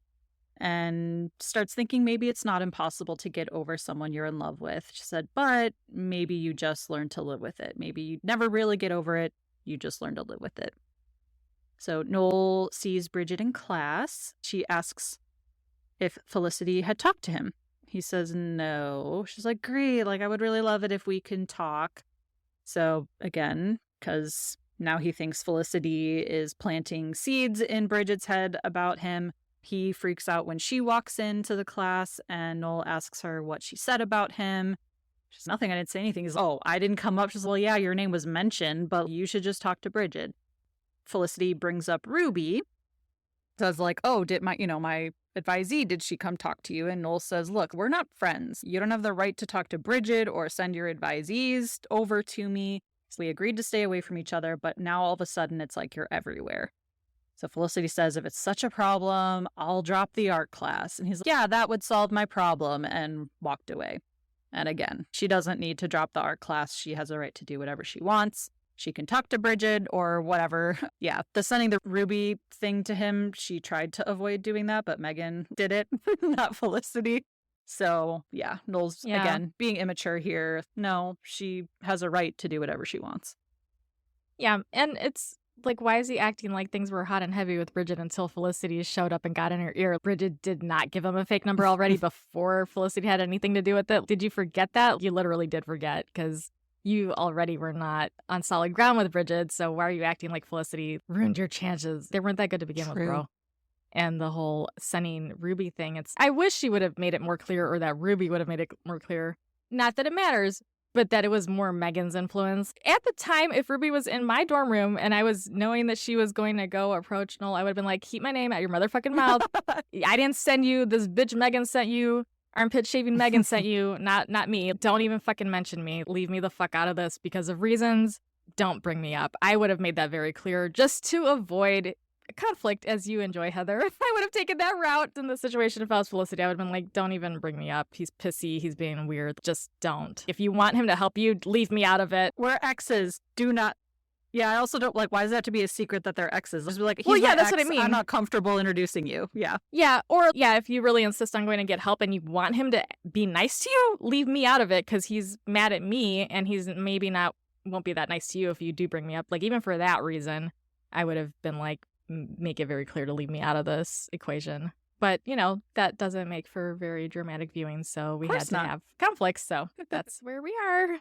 Speaker 1: and starts thinking maybe it's not impossible to get over someone you're in love with. She said, but maybe you just learn to live with it. Maybe you never really get over it. You just learn to live with it. So Noel sees Bridget in class. She asks if Felicity had talked to him. He says no. She's like, great, like I would really love it if we can talk. So again, because now he thinks Felicity is planting seeds in Bridget's head about him, he freaks out when she walks into the class and Noel asks her what she said about him. She's nothing, I didn't say anything. He's, oh, I didn't come up. She's, well, yeah, your name was mentioned, but you should just talk to Bridget. Felicity brings up Ruby. Says like, oh, did my advisee, did she come talk to you? And Noel says, look, we're not friends. You don't have the right to talk to Bridget or send your advisees over to me. So we agreed to stay away from each other, but now all of a sudden it's like you're everywhere. So Felicity says, if it's such a problem, I'll drop the art class. And he's like, yeah, that would solve my problem, and walked away. And again, she doesn't need to drop the art class. She has a right to do whatever she wants. She can talk to Bridget or whatever. Yeah, the sending the Ruby thing to him, she tried to avoid doing that, but Megan did it, not Felicity. So yeah, Noel's, again, being immature here. No, she has a right to do whatever she wants.
Speaker 3: Yeah, and it's like, why is he acting like things were hot and heavy with Bridget until Felicity showed up and got in her ear? Bridget did not give him a fake number already before Felicity had anything to do with it. Did you forget that? You literally did forget, because you already were not on solid ground with Bridget, so why are you acting like Felicity ruined your chances? They weren't that good to begin with, bro. And the whole sending Ruby thing, I wish she would have made it more clear, or that Ruby would have made it more clear. Not that it matters, but that it was more Megan's influence. At the time, if Ruby was in my dorm room and I was knowing that she was going to go approach Noel, I would have been like, keep my name out your motherfucking mouth. I didn't send you. This bitch Megan sent you. Armpit shaving Megan sent you, not me. Don't even fucking mention me. Leave me the fuck out of this because of reasons. Don't bring me up. I would have made that very clear just to avoid conflict as you enjoy, Heather. If I would have taken that route in the situation if I was Felicity, I would have been like, don't even bring me up. He's pissy. He's being weird. Just don't. If you want him to help you, leave me out of it.
Speaker 1: We're exes. Do not. Yeah, I also don't like, why does that have to be a secret that they're exes? Just be like,
Speaker 3: well, yeah, that's
Speaker 1: ex,
Speaker 3: what I mean.
Speaker 1: I'm not comfortable introducing you. Yeah.
Speaker 3: Yeah, or yeah, if you really insist on going to get help and you want him to be nice to you, leave me out of it because he's mad at me and he's maybe won't be that nice to you if you do bring me up. Like, even for that reason, I would have been like, make it very clear to leave me out of this equation. But, that doesn't make for very dramatic viewing, so we had to have conflicts, so that's where we are.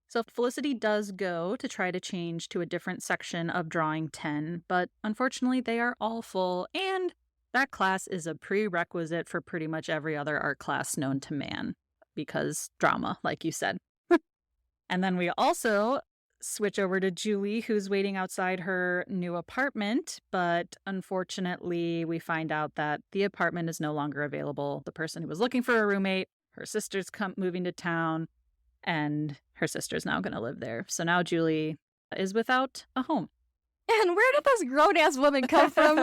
Speaker 1: So Felicity does go to try to change to a different section of Drawing 10, but unfortunately they are all full, and that class is a prerequisite for pretty much every other art class known to man, because drama, like you said. And then we also switch over to Julie, who's waiting outside her new apartment, but unfortunately we find out that the apartment is no longer available. The person who was looking for a roommate, her sister's moving to town, and her sister's now going to live there. So now Julie is without a home.
Speaker 3: And where did this grown-ass woman come from?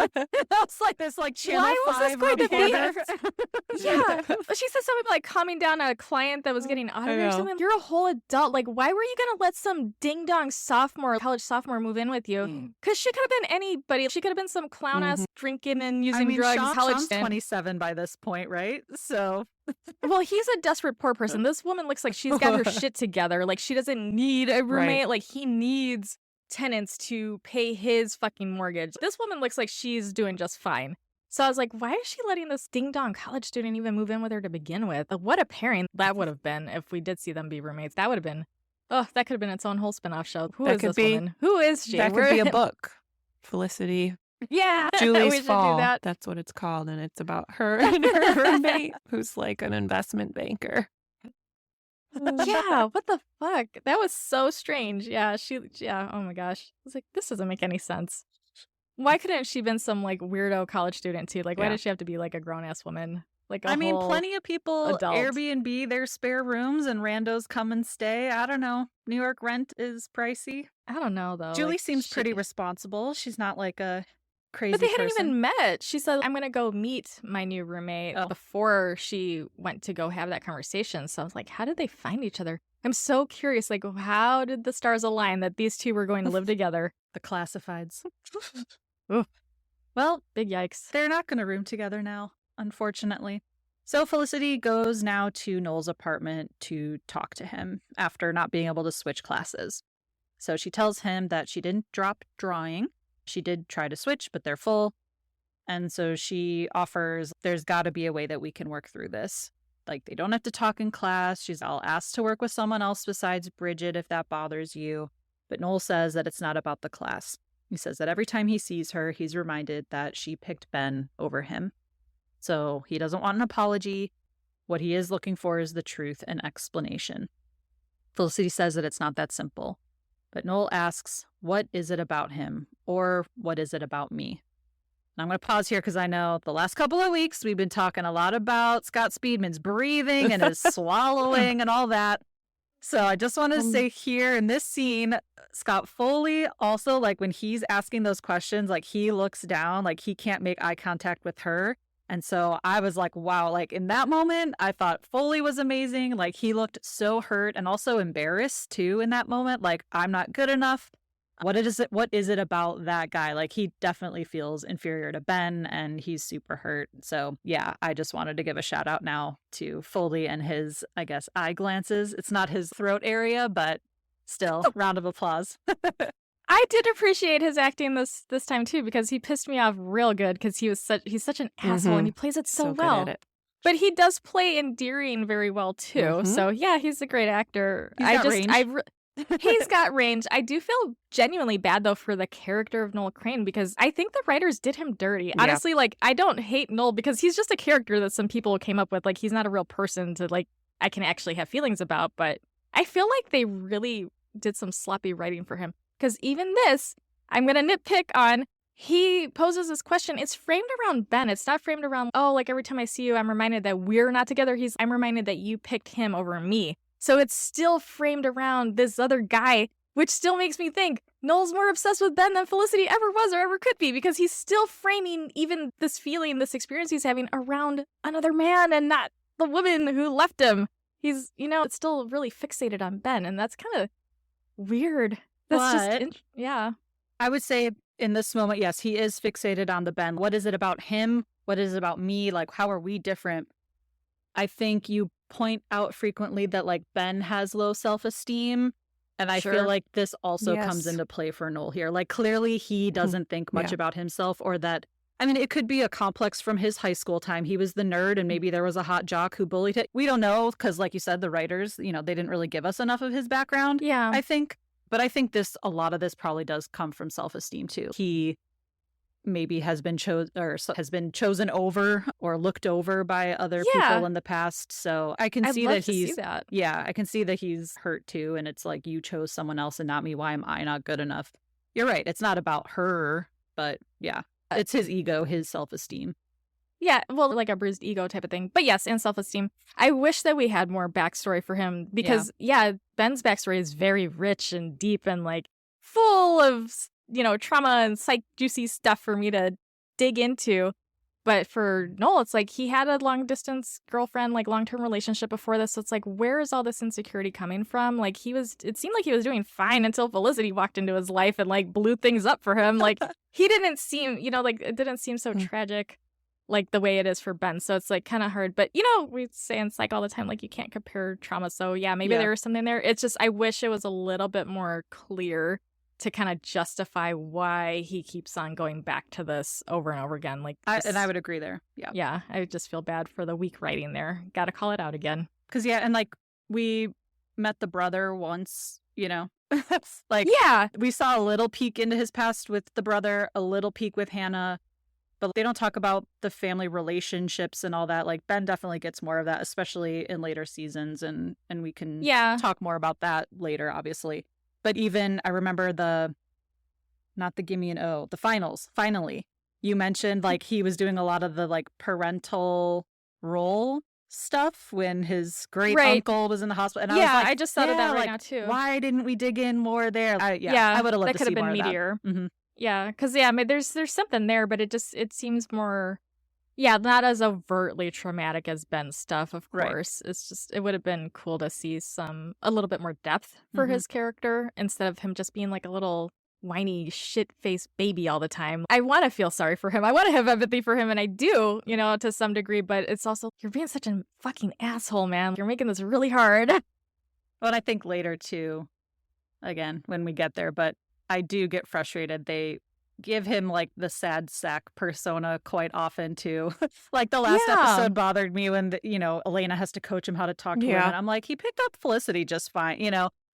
Speaker 1: That's like this, like, Channel 5
Speaker 3: Why was this going to be? Yeah. She said something like calming down a client that was getting audited or something. You're a whole adult. Like, why were you going to let some ding-dong college sophomore move in with you? Because she could have been anybody. She could have been some clown-ass drinking and using drugs.
Speaker 1: Sean's 27 by this point, right? So...
Speaker 3: Well, he's a desperate poor person. This woman looks like she's got her shit together. Like, she doesn't need a roommate. Right. Like, he needs tenants to pay his fucking mortgage. This woman looks like she's doing just fine. So I was like, why is she letting this ding-dong college student even move in with her to begin with? Like, what a pairing that would have been if we did see them be roommates. That would have been, that could have been its own whole spin-off show. Who is this woman? Who is she?
Speaker 2: That could be a book. Felicity.
Speaker 3: Yeah.
Speaker 2: Julie's Fall. That's what it's called. And it's about her and her roommate, who's like an investment banker.
Speaker 3: Yeah, what the fuck? That was so strange. Yeah, oh my gosh. I was like, this doesn't make any sense. Why couldn't she been some like weirdo college student too? Like, why did she have to be like a grown-ass woman? Like,
Speaker 1: plenty of people
Speaker 3: adult.
Speaker 1: Airbnb their spare rooms and randos come and stay. I don't know. New York rent is pricey.
Speaker 3: I don't know though.
Speaker 1: Julie seems pretty responsible. She's not like a crazy
Speaker 3: But they
Speaker 1: person.
Speaker 3: hadn't even met. She said, I'm going to go meet my new roommate before she went to go have that conversation. So I was like, how did they find each other? I'm so curious. Like, how did the stars align that these two were going to live together?
Speaker 1: The classifieds.
Speaker 3: Well, big yikes.
Speaker 1: They're not going to room together now, unfortunately. So Felicity goes now to Noel's apartment to talk to him after not being able to switch classes. So she tells him that she didn't drop drawing. She did try to switch, but they're full. And so she offers, there's got to be a way that we can work through this. Like, they don't have to talk in class. I'll ask to work with someone else besides Bridget if that bothers you. But Noel says that it's not about the class. He says that every time he sees her, he's reminded that she picked Ben over him. So he doesn't want an apology. What he is looking for is the truth and explanation. Felicity says that it's not that simple. But Noel asks, what is it about him? Or what is it about me? And I'm going to pause here because I know the last couple of weeks we've been talking a lot about Scott Speedman's breathing and his swallowing and all that. So I just want to say here in this scene, Scott Foley also, like, when he's asking those questions, like, he looks down, like, he can't make eye contact with her. And so I was like, wow, like, in that moment, I thought Foley was amazing. Like, he looked so hurt and also embarrassed too in that moment. Like, I'm not good enough. What is it about that guy? Like, he definitely feels inferior to Ben and he's super hurt. So yeah, I just wanted to give a shout out now to Foley and his, I guess, eye glances. It's not his throat area, but still, round of applause.
Speaker 3: I did appreciate his acting this time too, because he pissed me off real good because he's such an asshole and he plays it so
Speaker 2: good
Speaker 3: well.
Speaker 2: at it.
Speaker 3: But he does play endearing very well too. So yeah, he's a great actor. He's got range. I do feel genuinely bad though for the character of Noel Crane because I think the writers did him dirty.
Speaker 2: Yeah.
Speaker 3: Honestly, like, I don't hate Noel because he's just a character that some people came up with. Like, he's not a real person to, like, I can actually have feelings about. But I feel like they really did some sloppy writing for him. Because even this, I'm going to nitpick on, he poses this question. It's framed around Ben. It's not framed around, oh, like, every time I see you, I'm reminded that we're not together. I'm reminded that you picked him over me. So it's still framed around this other guy, which still makes me think Noel's more obsessed with Ben than Felicity ever was or ever could be, because he's still framing even this feeling, this experience he's having around another man and not the woman who left him. He's, it's still really fixated on Ben, and that's kind of weird. Yeah.
Speaker 1: I would say in this moment, yes, he is fixated on the Ben. What is it about him? What is it about me? Like, how are we different? I think you point out frequently that, like, Ben has low self-esteem. And I feel like this also comes into play for Noel here. Like, clearly he doesn't think much about himself, or that, I mean, it could be a complex from his high school time. He was the nerd and maybe there was a hot jock who bullied him. We don't know because, like you said, the writers, they didn't really give us enough of his background, I think. But I think a lot of this probably does come from self-esteem too. He maybe has been chosen over or looked over by other people in the past. So I can see that he's I can see that he's hurt too. And it's like, you chose someone else and not me. Why am I not good enough? You're right. It's not about her, but yeah, it's his ego, his self-esteem.
Speaker 3: Yeah, well, like a bruised ego type of thing. But yes, and self-esteem. I wish that we had more backstory for him because, Ben's backstory is very rich and deep and, like, full of, trauma and juicy stuff for me to dig into. But for Noel, it's like he had a long-distance girlfriend, like, long-term relationship before this. So it's like, where is all this insecurity coming from? Like, it seemed like he was doing fine until Felicity walked into his life and, like, blew things up for him. Like, he didn't seem, it didn't seem so tragic like the way it is for Ben. So it's, like, kind of hard. But, we say in psych all the time, like, you can't compare trauma. So yeah, maybe there was something there. It's just, I wish it was a little bit more clear to kind of justify why he keeps on going back to this over and over again. Like,
Speaker 1: I would agree there. Yeah.
Speaker 3: Yeah. I just feel bad for the weak writing there. Got to call it out again.
Speaker 1: Because, and, like, we met the brother once, like, we saw a little peek into his past with the brother, a little peek with Hannah, but they don't talk about the family relationships and all that. Like, Ben definitely gets more of that, especially in later seasons. And we can talk more about that later, obviously. But even I remember not the Gimme an O, the finals, finally. You mentioned, like, he was doing a lot of the, like, parental role stuff when his great uncle was in the hospital. And I was like,
Speaker 3: I just thought of that right now too.
Speaker 1: Why didn't we dig in more there? I would have loved to see more of that. That could have been meatier. Mm-hmm.
Speaker 3: Yeah, because I mean, there's something there, but it seems more, not as overtly traumatic as Ben's stuff. Of course, it's just, it would have been cool to see a little bit more depth for his character instead of him just being like a little whiny shit-faced baby all the time. I want to feel sorry for him. I want to have empathy for him, and I do, to some degree. But it's also, you're being such a fucking asshole, man. You're making this really hard.
Speaker 1: Well, and I think later too, again when we get there, but I do get frustrated. They give him, like, the sad sack persona quite often too. Like, the last episode bothered me when Elena has to coach him how to talk to women. I'm like, he picked up Felicity just fine,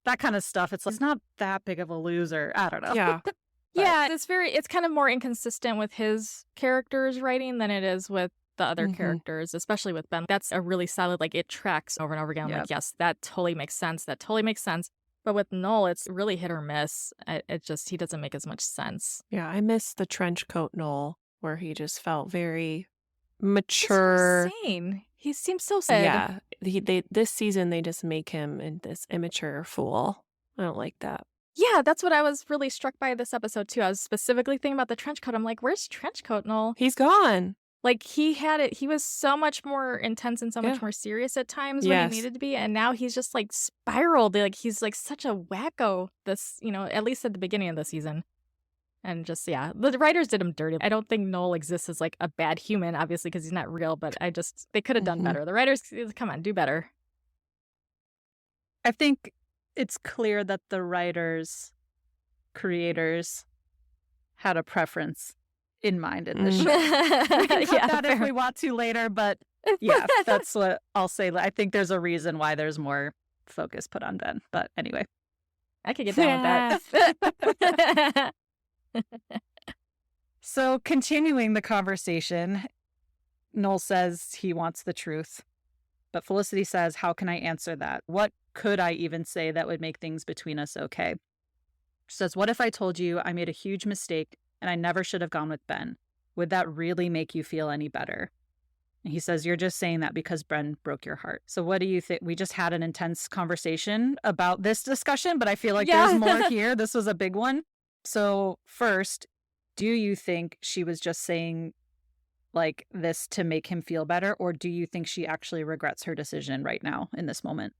Speaker 1: that kind of stuff. It's like, he's not that big of a loser. I don't know.
Speaker 3: Yeah. Yeah, it's kind of more inconsistent with his character's writing than it is with the other characters, especially with Ben. That's a really solid, like, it tracks over and over again. Like, yes, that totally makes sense. That totally makes sense. But with Noel, it's really hit or miss. He doesn't make as much sense.
Speaker 2: Yeah, I miss the trench coat Noel, where he just felt very mature.
Speaker 3: He's so sane. He seems so sad.
Speaker 2: Yeah, this season they just make him this immature fool. I don't like that.
Speaker 3: Yeah, that's what I was really struck by this episode too. I was specifically thinking about the trench coat. I'm like, where's trench coat, Noel?
Speaker 2: He's gone.
Speaker 3: Like, he had it. He was so much more intense and so much more serious at times when he needed to be. And now he's just like spiraled. Like, he's like such a wacko this, at least at the beginning of the season. And just, the writers did him dirty. I don't think Noel exists as like a bad human, obviously, because he's not real. But they could have done better. The writers, come on, do better.
Speaker 1: I think it's clear that the writers, creators had a preference in mind in this show. We can cut that if we want to later, but yeah, that's what I'll say. I think there's a reason why there's more focus put on Ben. But anyway.
Speaker 3: I could get down with that.
Speaker 1: So continuing the conversation, Noel says he wants the truth. But Felicity says, how can I answer that? What could I even say that would make things between us okay? She says, what if I told you I made a huge mistake and I never should have gone with Ben? Would that really make you feel any better? And he says, you're just saying that because Ben broke your heart. So what do you think? We just had an intense conversation about this discussion, but I feel like there's more here. This was a big one. So first, do you think she was just saying like this to make him feel better? Or do you think she actually regrets her decision right now in this moment?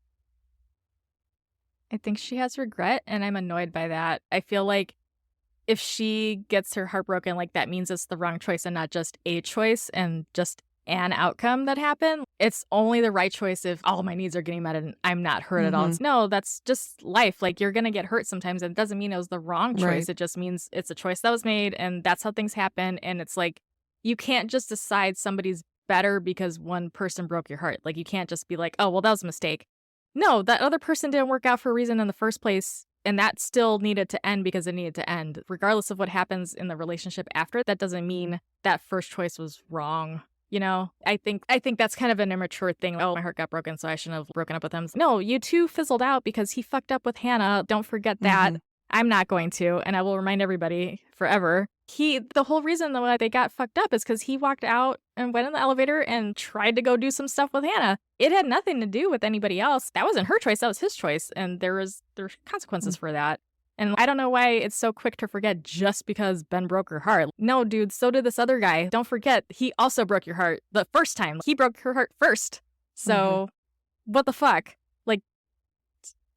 Speaker 3: I think she has regret, and I'm annoyed by that. I feel like if she gets her heart broken, like that means it's the wrong choice and not just a choice and just an outcome that happened. It's only the right choice if all my needs are getting met and I'm not hurt at all. It's, no, that's just life. Like, you're going to get hurt sometimes. And it doesn't mean it was the wrong choice. Right. It just means it's a choice that was made, and that's how things happen. And it's like, you can't just decide somebody's better because one person broke your heart. Like, you can't just be like, oh, well, that was a mistake. No, that other person didn't work out for a reason in the first place. And that still needed to end because it needed to end. Regardless of what happens in the relationship after, that doesn't mean that first choice was wrong. I think that's kind of an immature thing. Oh, my heart got broken, so I shouldn't have broken up with him. No, you two fizzled out because he fucked up with Hannah. Don't forget that. I'm not going to, and I will remind everybody forever. The whole reason why they got fucked up is because he walked out and went in the elevator and tried to go do some stuff with Hannah. It had nothing to do with anybody else. That wasn't her choice. That was his choice, and there's consequences for that. And I don't know why it's so quick to forget just because Ben broke her heart. No, dude, so did this other guy. Don't forget, he also broke your heart the first time. He broke her heart first. So, what the fuck? Like,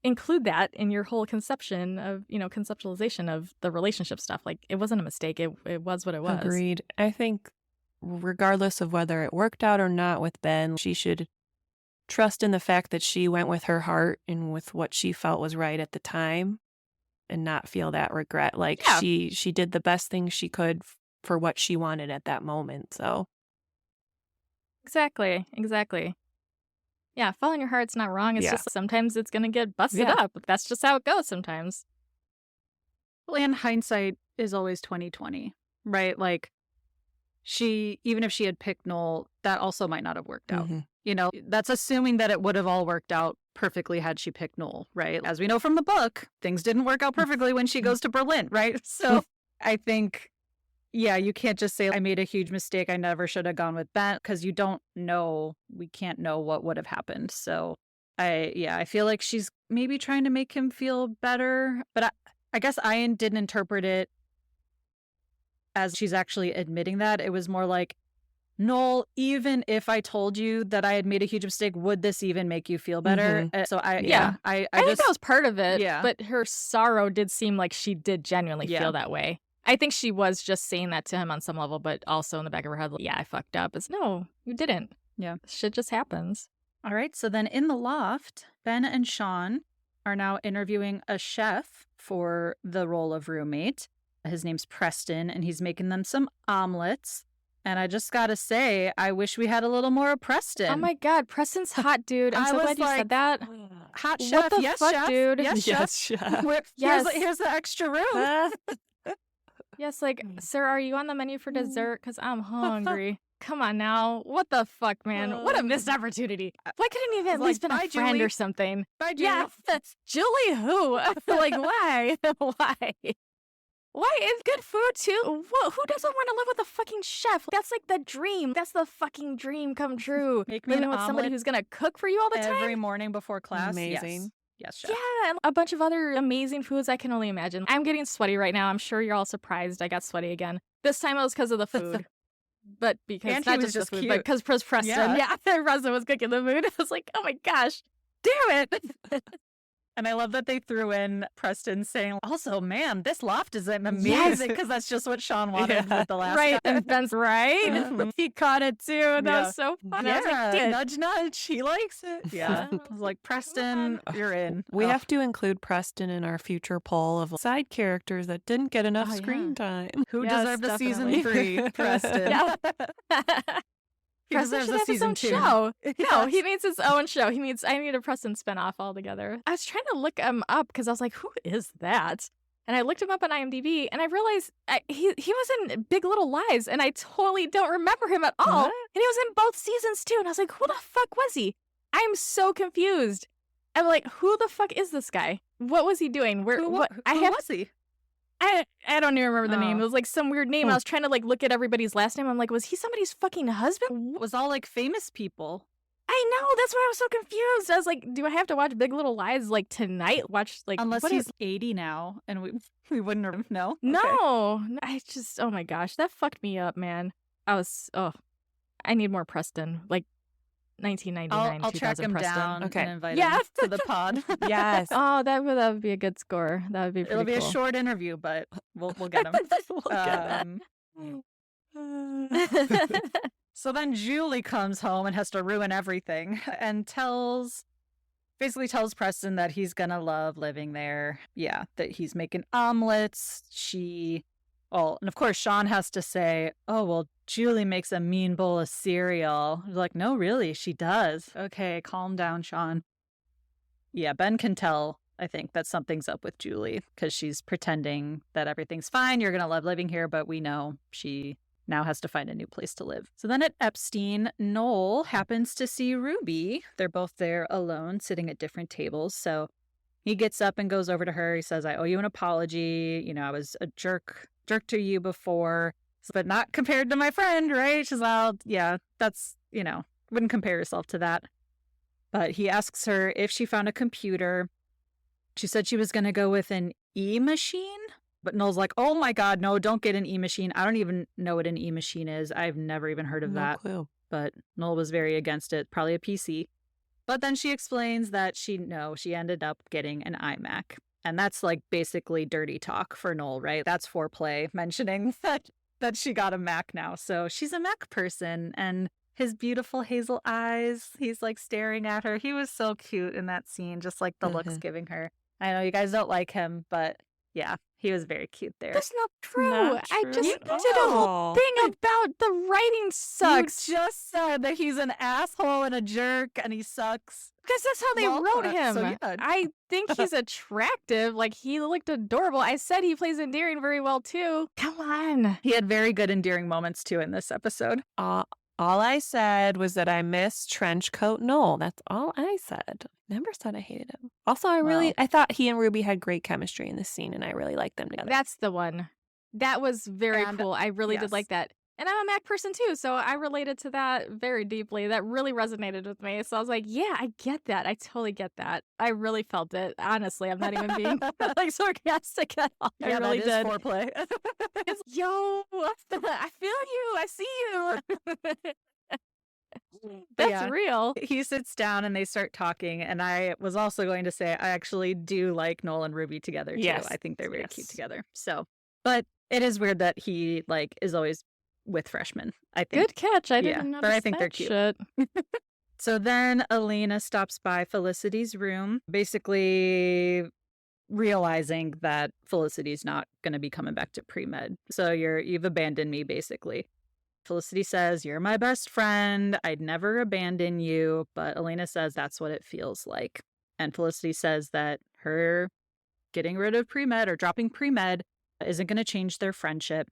Speaker 3: include that in your whole conception of, conceptualization of the relationship stuff. Like, it wasn't a mistake. It was what it was.
Speaker 2: Agreed. I think regardless of whether it worked out or not with Ben, she should trust in the fact that she went with her heart and with what she felt was right at the time, and not feel that regret. Like, she did the best thing she could for what she wanted at that moment. So
Speaker 3: exactly. Yeah, following your heart's not wrong. It's just sometimes it's going to get busted up. That's just how it goes sometimes.
Speaker 1: Well, and hindsight is always 20/20, right? Like, even if she had picked Noel, that also might not have worked out. That's assuming that it would have all worked out perfectly had she picked Noel, right? As we know from the book, things didn't work out perfectly when she goes to Berlin, right? So I think, you can't just say, I made a huge mistake, I never should have gone with Ben, because you don't know, we can't know what would have happened. So I feel like she's maybe trying to make him feel better, but I guess I didn't interpret it as she's actually admitting that. It was more like, Noel, even if I told you that I had made a huge mistake, would this even make you feel better? So I think
Speaker 3: that was part of it. Yeah. But her sorrow did seem like she did genuinely feel that way. I think she was just saying that to him on some level, but also in the back of her head, I fucked up. It's no, you didn't.
Speaker 1: Yeah.
Speaker 3: Shit just happens.
Speaker 1: All right. So then in the loft, Ben and Sean are now interviewing a chef for the role of roommate. His name's Preston, and he's making them some omelets. And I just got to say, I wish we had a little more of Preston.
Speaker 3: Oh, my God. Preston's hot, dude. I'm so glad you said that.
Speaker 1: Hot chef.
Speaker 3: What the fuck,
Speaker 1: chef.
Speaker 3: Dude?
Speaker 1: Yes, chef. Here's the extra room.
Speaker 3: Yes, like, sir, are you on the menu for dessert? Because I'm hungry. Come on now. What the fuck, man? What a missed opportunity. Why couldn't he have at least been a friend or something?
Speaker 1: Bye, Julie.
Speaker 3: Yeah, Julie who? Like, why? Why? Why? It's good food, too. Who doesn't want to live with a fucking chef? That's like the dream. That's the fucking dream come true.
Speaker 1: Make me an
Speaker 3: Living with somebody
Speaker 1: omelet
Speaker 3: who's going to cook for you all the time?
Speaker 1: every morning before class.
Speaker 2: Amazing.
Speaker 1: Yes, chef.
Speaker 3: Yeah, and a bunch of other amazing foods I can only imagine. I'm getting sweaty right now. I'm sure you're all surprised I got sweaty again. This time it was because of the food. But because
Speaker 1: And
Speaker 3: not
Speaker 1: he was
Speaker 3: just the
Speaker 1: just
Speaker 3: food, but
Speaker 1: cute.
Speaker 3: because Preston,
Speaker 1: Yeah.
Speaker 3: Preston was cooking the food. I was like, oh my gosh, damn it.
Speaker 1: And I love that they threw in Preston saying, also, man, this loft is amazing, because that's just what Sean wanted with the last
Speaker 3: Right,
Speaker 1: guy.
Speaker 3: and Ben's right.
Speaker 1: Mhm.
Speaker 3: He caught it too. That
Speaker 1: Yeah.
Speaker 3: was so fun. I
Speaker 1: Yeah,
Speaker 3: was like, "Dude."
Speaker 1: nudge, nudge. He likes it. Yeah. I was like, Preston, you're in.
Speaker 2: We
Speaker 1: Oh,
Speaker 2: have to include Preston in our future poll of side characters that didn't get enough
Speaker 3: Oh, yeah.
Speaker 2: screen time.
Speaker 1: who
Speaker 3: Yes,
Speaker 1: deserved a
Speaker 3: definitely.
Speaker 1: season 3? Preston.
Speaker 3: Yeah.
Speaker 1: He
Speaker 3: Preston
Speaker 1: deserves
Speaker 3: should
Speaker 1: a
Speaker 3: have his
Speaker 1: season
Speaker 3: own
Speaker 1: 2.
Speaker 3: show. No,
Speaker 1: Yes.
Speaker 3: he needs his own show. I need a Preston spinoff altogether. I was trying to look him up because I was like, who is that? And I looked him up on IMDb and I realized he was in Big Little Lies and I totally don't remember him at all.
Speaker 2: What?
Speaker 3: And he was in both seasons too. And I was like, who the fuck was he? I'm so confused. I'm like, who the fuck is this guy? What was he doing? Where?
Speaker 1: Who
Speaker 3: What?
Speaker 1: who was he?
Speaker 3: I don't even remember the name.
Speaker 1: Oh.
Speaker 3: It was like some weird name. I was trying to like look at everybody's last name. I'm like, was he somebody's fucking husband?
Speaker 1: It was all like famous people.
Speaker 3: I know. That's why I was so confused. I was like, do I have to watch Big Little Lies like tonight? Watch like
Speaker 1: Unless
Speaker 3: what
Speaker 1: he's
Speaker 3: is-
Speaker 1: 80 now, and we wouldn't know. Okay.
Speaker 3: No. I just oh my gosh, that fucked me up, man. I need more Preston. Like 1999,
Speaker 1: I'll track
Speaker 3: 2000
Speaker 1: him
Speaker 3: Preston.
Speaker 1: down
Speaker 2: Okay.
Speaker 1: and invite
Speaker 3: Yeah.
Speaker 1: him to the pod.
Speaker 2: Yes.
Speaker 3: Oh, that would be a good score. That would be pretty
Speaker 1: It'll be
Speaker 3: cool.
Speaker 1: a short interview, but we'll get him.
Speaker 3: We'll get
Speaker 1: So then Julie comes home and has to ruin everything and basically tells Preston that he's gonna love living there. Yeah, that he's making omelets. And of course Sean has to say, oh, well, Julie makes a mean bowl of cereal. He's like, no, really, she does. Okay, calm down, Sean. Yeah, Ben can tell, I think, that something's up with Julie because she's pretending that everything's fine. You're gonna love living here, but we know she now has to find a new place to live. So then at Epstein, Noel happens to see Ruby. They're both there alone, sitting at different tables. So he gets up and goes over to her. He says, I owe you an apology. You know, I was a jerk to you before, but not compared to my friend, right? She's like, yeah, that's, wouldn't compare yourself to that. But he asks her if she found a computer. She said she was going to go with an e-machine. But Noel's like, oh my God, no, don't get an e-machine. I don't even know what an e-machine is. I've never even heard of
Speaker 2: No
Speaker 1: that.
Speaker 2: clue.
Speaker 1: But Noel was very against it, probably a PC. But then she explains that she ended up getting an iMac. And that's like basically dirty talk for Noel, right? That's foreplay, mentioning that she got a Mac now. So she's a Mac person. And his beautiful hazel eyes, he's like staring at her. He was so cute in that scene, just like the looks giving her. I know you guys don't like him, but yeah, he was very cute there.
Speaker 3: That's not true.
Speaker 2: Not
Speaker 3: I
Speaker 2: true
Speaker 3: just
Speaker 2: at
Speaker 3: did a whole
Speaker 2: all.
Speaker 3: thing about the writing sucks.
Speaker 1: You just said that he's an asshole and a jerk and he sucks.
Speaker 3: Because that's how they
Speaker 1: Well,
Speaker 3: wrote him.
Speaker 1: so yeah.
Speaker 3: I think he's attractive. Like, he looked adorable. I said he plays endearing very well, too. Come on.
Speaker 1: He had very good endearing moments too in this episode.
Speaker 2: All I said was that I miss Trenchcoat Noel. That's all I said. Never said I hated him. Also, I thought he and Ruby had great chemistry in this scene, and I really liked them together.
Speaker 3: That's the one. That was very
Speaker 1: And-
Speaker 3: cool. I really
Speaker 1: yes.
Speaker 3: did like that. And I'm a Mac person, too, so I related to that very deeply. That really resonated with me. So I was like, yeah, I get that. I totally get that. I really felt it. Honestly, I'm not even being like sarcastic at all. I really
Speaker 1: that
Speaker 3: did.
Speaker 1: is foreplay.
Speaker 3: Yo, I feel you. I see you.
Speaker 1: But
Speaker 3: That's
Speaker 1: yeah.
Speaker 3: real.
Speaker 1: He sits down and they start talking. And I was also going to say, I actually do like Noel and Ruby together too.
Speaker 2: Yes.
Speaker 1: I think they're very cute
Speaker 2: Yes.
Speaker 1: together. So, but it is weird that he like is always with freshmen, I think.
Speaker 3: Good catch. I
Speaker 1: Yeah,
Speaker 3: didn't notice
Speaker 1: but I think they're
Speaker 3: that
Speaker 1: cute.
Speaker 3: shit.
Speaker 1: So then Elena stops by Felicity's room, basically realizing that Felicity's not going to be coming back to pre-med. So you've abandoned me, basically. Felicity says, you're my best friend. I'd never abandon you. But Elena says that's what it feels like. And Felicity says that her getting rid of pre-med or dropping pre-med isn't going to change their friendship.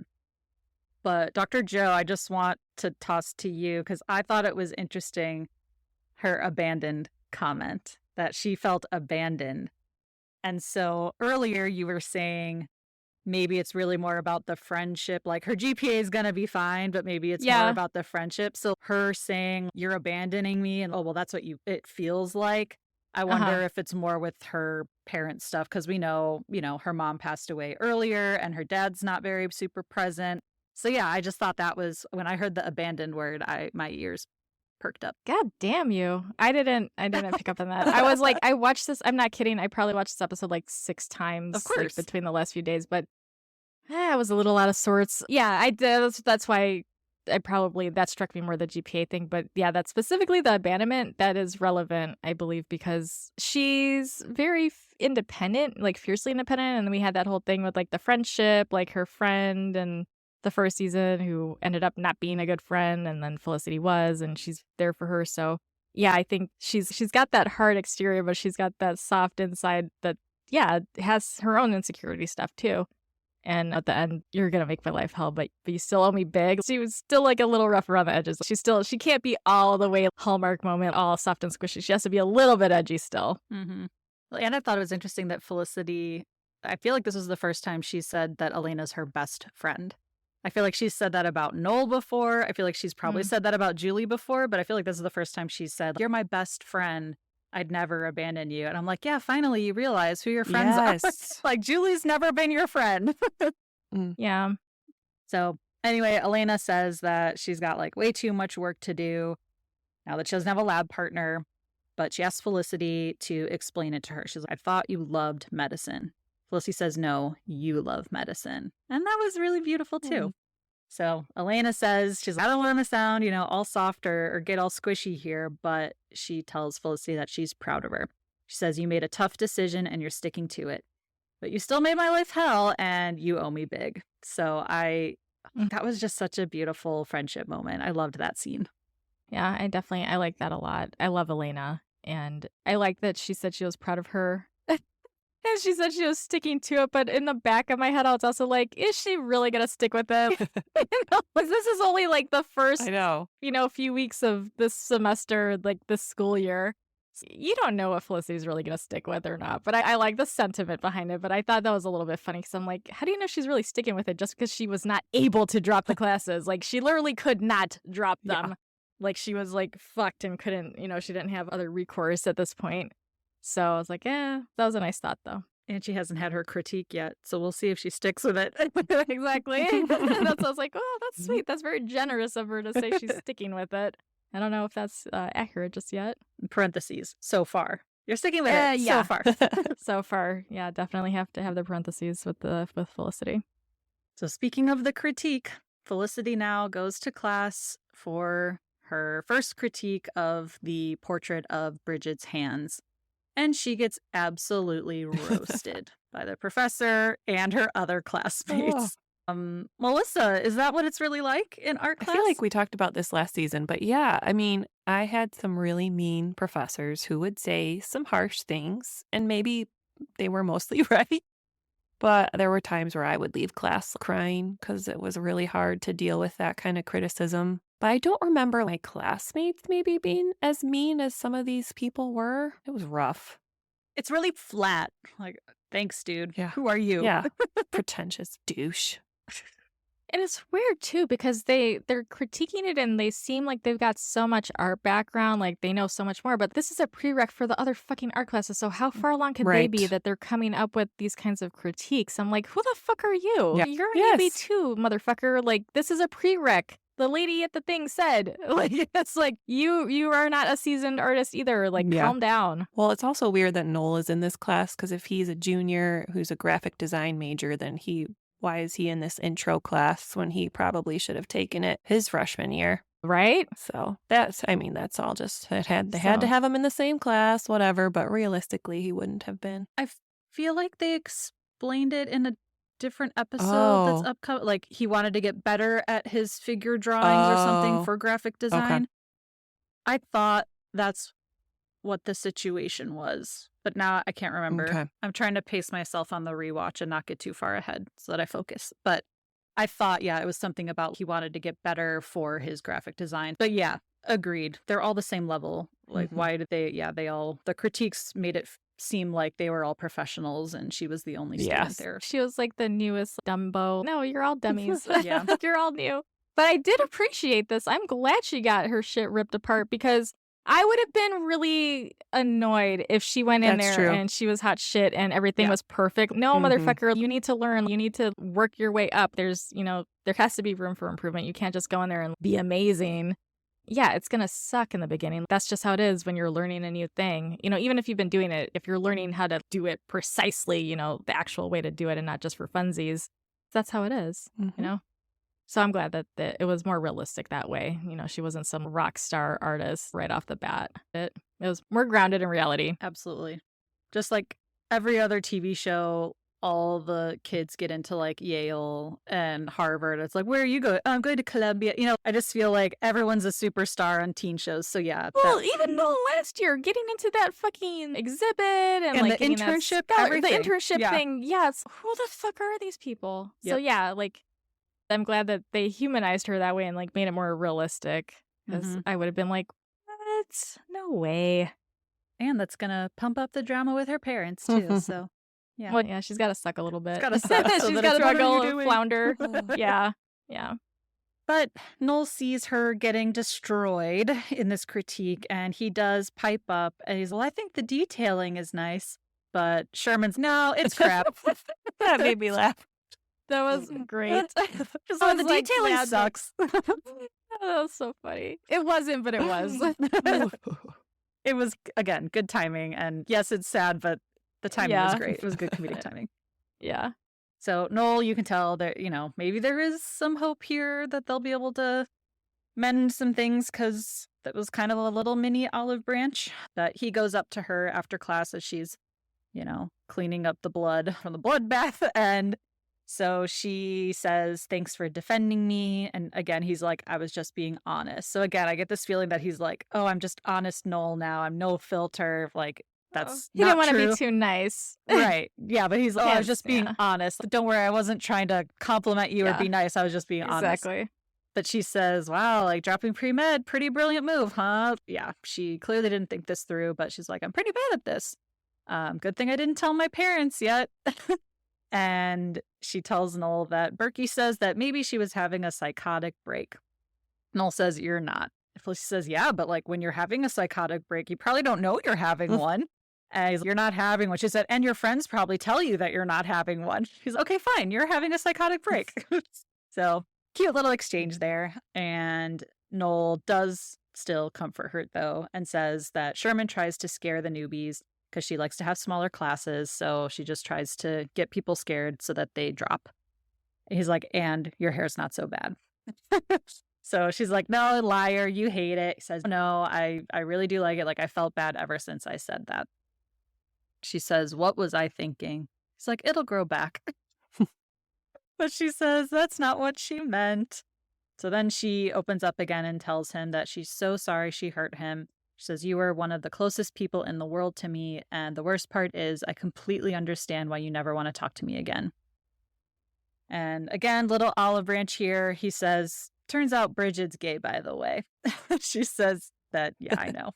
Speaker 1: But Dr. Joe, I just want to toss to you because I thought it was interesting, her abandoned comment, that she felt abandoned. And so earlier you were saying maybe it's really more about the friendship. Like her GPA is going to be fine, but maybe it's more
Speaker 3: Yeah.
Speaker 1: about the friendship. So her saying, you're abandoning me, and oh, well, that's what it feels like. I wonder if it's more with her parent stuff, because we know, her mom passed away earlier and her dad's not very super present. So yeah, I just thought that was, when I heard the abandoned word, my ears perked up.
Speaker 3: God damn you. I didn't pick up on that. I was like, I watched this. I'm not kidding. I probably watched this episode like 6 times
Speaker 1: Of course.
Speaker 3: between the last few days, but I was a little out of sorts. Yeah, I did. That's why that struck me more the GPA thing. But yeah, that's specifically the abandonment that is relevant, I believe, because she's very independent, like fiercely independent. And we had that whole thing with like the friendship, like her friend and the first season who ended up not being a good friend, and then Felicity was, and she's there for her. So yeah, I think she's got that hard exterior, but she's got that soft inside that, yeah, has her own insecurity stuff too. And at the end, you're gonna make my life hell, but you still owe me big. She was still like a little rough around the edges. She can't be all the way Hallmark moment, all soft and squishy. She has to be a little bit edgy still.
Speaker 1: Mm-hmm. And I thought it was interesting that Felicity, I feel like this was the first time she said that Elena's her best friend. I feel like she's said that about Noel before. I feel like she's probably said that about Julie before, but I feel like this is the first time she said, you're my best friend. I'd never abandon you. And I'm like, yeah, finally you realize who your friends are. Like, Julie's never been your friend.
Speaker 3: Yeah.
Speaker 1: So anyway, Elena says that she's got like way too much work to do now that she doesn't have a lab partner, but she asks Felicity to explain it to her. She's like, I thought you loved medicine. Felicity says, no, you love medicine. And that was really beautiful too. So Elena says, she's like, I don't want to sound, all soft or get all squishy here, but she tells Felicity that she's proud of her. She says, you made a tough decision and you're sticking to it, but you still made my life hell and you owe me big. So that was just such a beautiful friendship moment. I loved that scene.
Speaker 3: Yeah, I like that a lot. I love Elena, and I like that she said she was proud of her. And she said she was sticking to it, but in the back of my head, I was also like, is she really going to stick with it? This is only like the first, few weeks of this semester, like this school year. You don't know what Felicity's really going to stick with or not, but I like the sentiment behind it. But I thought that was a little bit funny because I'm like, how do you know she's really sticking with it just because she was not able to drop the classes? Like, she literally could not drop them. Yeah. Like, she was like fucked and couldn't, she didn't have other recourse at this point. So I was like, that was a nice thought, though.
Speaker 1: And she hasn't had her critique yet, so we'll see if she sticks with it.
Speaker 3: Exactly. That's, I was like, oh, that's sweet. That's very generous of her to say she's sticking with it. I don't know if that's accurate just yet.
Speaker 1: Parentheses, so far. You're sticking with it so far.
Speaker 3: So far, yeah, definitely have to have the parentheses with Felicity.
Speaker 1: So speaking of the critique, Felicity now goes to class for her first critique of the portrait of Bridget's hands. And she gets absolutely roasted by the professor and her other classmates. Melissa, is that what it's really like in art class?
Speaker 2: I feel like we talked about this last season, but yeah, I mean, I had some really mean professors who would say some harsh things, and maybe they were mostly right. But there were times where I would leave class crying because it was really hard to deal with that kind of criticism. But I don't remember my classmates maybe being as mean as some of these people were. It was rough.
Speaker 1: It's really flat. Like, thanks, dude.
Speaker 2: Yeah.
Speaker 1: Who are you?
Speaker 2: Yeah. Pretentious douche.
Speaker 3: And it's weird, too, because they're critiquing it and they seem like they've got so much art background, like they know so much more. But this is a prereq for the other fucking art classes. So how far along could they be that they're coming up with these kinds of critiques? I'm like, who the fuck are you? Yeah. You're an AB2, motherfucker. Like, this is a prereq. The lady at the thing said, like, it's like, you are not a seasoned artist either. Like, calm down.
Speaker 2: Well, it's also weird that Noel is in this class, because if he's a junior who's a graphic design major, then why is he in this intro class when he probably should have taken it his freshman year?
Speaker 3: Right?
Speaker 2: So that's all just, they had to have him in the same class, whatever, but realistically, he wouldn't have been.
Speaker 1: I feel like they explained it in a different episode that's upcoming. Like, he wanted to get better at his figure drawings or something for graphic design. Okay. I thought that's what the situation was, but now I can't remember. Okay. I'm trying to pace myself on the rewatch and not get too far ahead so that I focus. But I thought, it was something about he wanted to get better for his graphic design. But yeah, agreed. They're all the same level. Like, why did the critiques made it seem like they were all professionals and she was the only student
Speaker 2: Yes.
Speaker 1: there.
Speaker 3: She was like the newest Dumbo. No, you're all dummies.
Speaker 1: Yeah.
Speaker 3: You're all new. But I did appreciate this. I'm glad she got her shit ripped apart because I would have been really annoyed if she went in
Speaker 2: That's
Speaker 3: there
Speaker 2: true.
Speaker 3: and she was hot shit and everything
Speaker 1: Yeah.
Speaker 3: was perfect. No,
Speaker 2: Mhm.
Speaker 3: motherfucker, you need to learn. You need to work your way up. There's, there has to be room for improvement. You can't just go in there and be amazing. Yeah, it's going to suck in the beginning. That's just how it is when you're learning a new thing. Even if you've been doing it, if you're learning how to do it precisely, the actual way to do it and not just for funsies, that's how it is,
Speaker 2: Mhm.
Speaker 3: So I'm glad that it was more realistic that way. She wasn't some rock star artist right off the bat. It was more grounded in reality.
Speaker 1: Absolutely. Just like every other TV show, all the kids get into like Yale and Harvard. It's like, where are you going? Oh, I'm going to Columbia. I just feel like everyone's a superstar on teen shows. So yeah.
Speaker 3: Well, even though last year, getting into that fucking exhibit and like
Speaker 1: the
Speaker 3: getting that
Speaker 1: internship,
Speaker 3: the
Speaker 1: everything.
Speaker 3: internship
Speaker 1: Yeah.
Speaker 3: thing, yes. Who the fuck are these people? So
Speaker 1: Yep.
Speaker 3: yeah, like I'm glad that they humanized her that way and like made it more realistic because
Speaker 1: Mhm.
Speaker 3: I would have been like, what? No way.
Speaker 1: And that's going to pump up the drama with her parents too. So yeah.
Speaker 3: Well, yeah, she's got to suck a little bit.
Speaker 1: gotta suck so
Speaker 3: She's
Speaker 1: that
Speaker 3: got
Speaker 1: it's,
Speaker 3: to
Speaker 1: "What are you
Speaker 3: struggle,
Speaker 1: doing?"
Speaker 3: flounder. Yeah. Yeah.
Speaker 1: But Noel sees her getting destroyed in this critique, and he does pipe up, and he's, well, I think the detailing is nice. But Sherman's, no, it's crap.
Speaker 2: That made me laugh.
Speaker 3: That was great.
Speaker 1: Just
Speaker 3: I
Speaker 1: like, the
Speaker 3: was like,
Speaker 1: detailing
Speaker 3: mad, but-
Speaker 1: sucks.
Speaker 3: That was so funny. It wasn't, but it was.
Speaker 1: It was, again, good timing. And yes, it's sad, but the timing was
Speaker 3: Yeah.
Speaker 1: great. It was good comedic timing.
Speaker 3: Yeah.
Speaker 1: So Noel, you can tell that, maybe there is some hope here that they'll be able to mend some things because that was kind of a little mini olive branch. But he goes up to her after class as she's, cleaning up the blood from the bloodbath. And so she says, thanks for defending me. And again, he's like, I was just being honest. So again, I get this feeling that he's like, oh, I'm just honest Noel now. I'm no filter. Like, that's
Speaker 3: He didn't
Speaker 1: not
Speaker 3: want to
Speaker 1: true.
Speaker 3: be too nice.
Speaker 1: Right. Yeah, but he's, oh, I was
Speaker 3: Yes,
Speaker 1: just being
Speaker 3: yeah.
Speaker 1: honest. Don't worry, I wasn't trying to compliment you or
Speaker 3: Yeah.
Speaker 1: be nice. I was just being honest.
Speaker 3: Exactly.
Speaker 1: But she says, wow, like dropping pre-med, pretty brilliant move, huh? Yeah, she clearly didn't think this through, but she's like, I'm pretty bad at this. Good thing I didn't tell my parents yet. And she tells Noel that Berkey says that maybe she was having a psychotic break. Noel says, you're not. Felicity says, yeah, but like when you're having a psychotic break, you probably don't know you're having one. And he's like, you're not having one. She said, and your friends probably tell you that you're not having one. He's like, okay, fine. You're having a psychotic break. So cute little exchange there. And Noel does still comfort her, though, and says that Sherman tries to scare the newbies because she likes to have smaller classes. So she just tries to get people scared so that they drop. And he's like, and your hair's not so bad. So she's like, no, liar, you hate it. He says, no, I really do like it. Like, I felt bad ever since I said that. She says, what was I thinking? He's like, it'll grow back. But she says, that's not what she meant. So then she opens up again and tells him that she's so sorry she hurt him. She says, you were one of the closest people in the world to me. And the worst part is I completely understand why you never want to talk to me again. And again, little olive branch here. He says, turns out Bridget's gay, by the way. She says that, yeah, I know.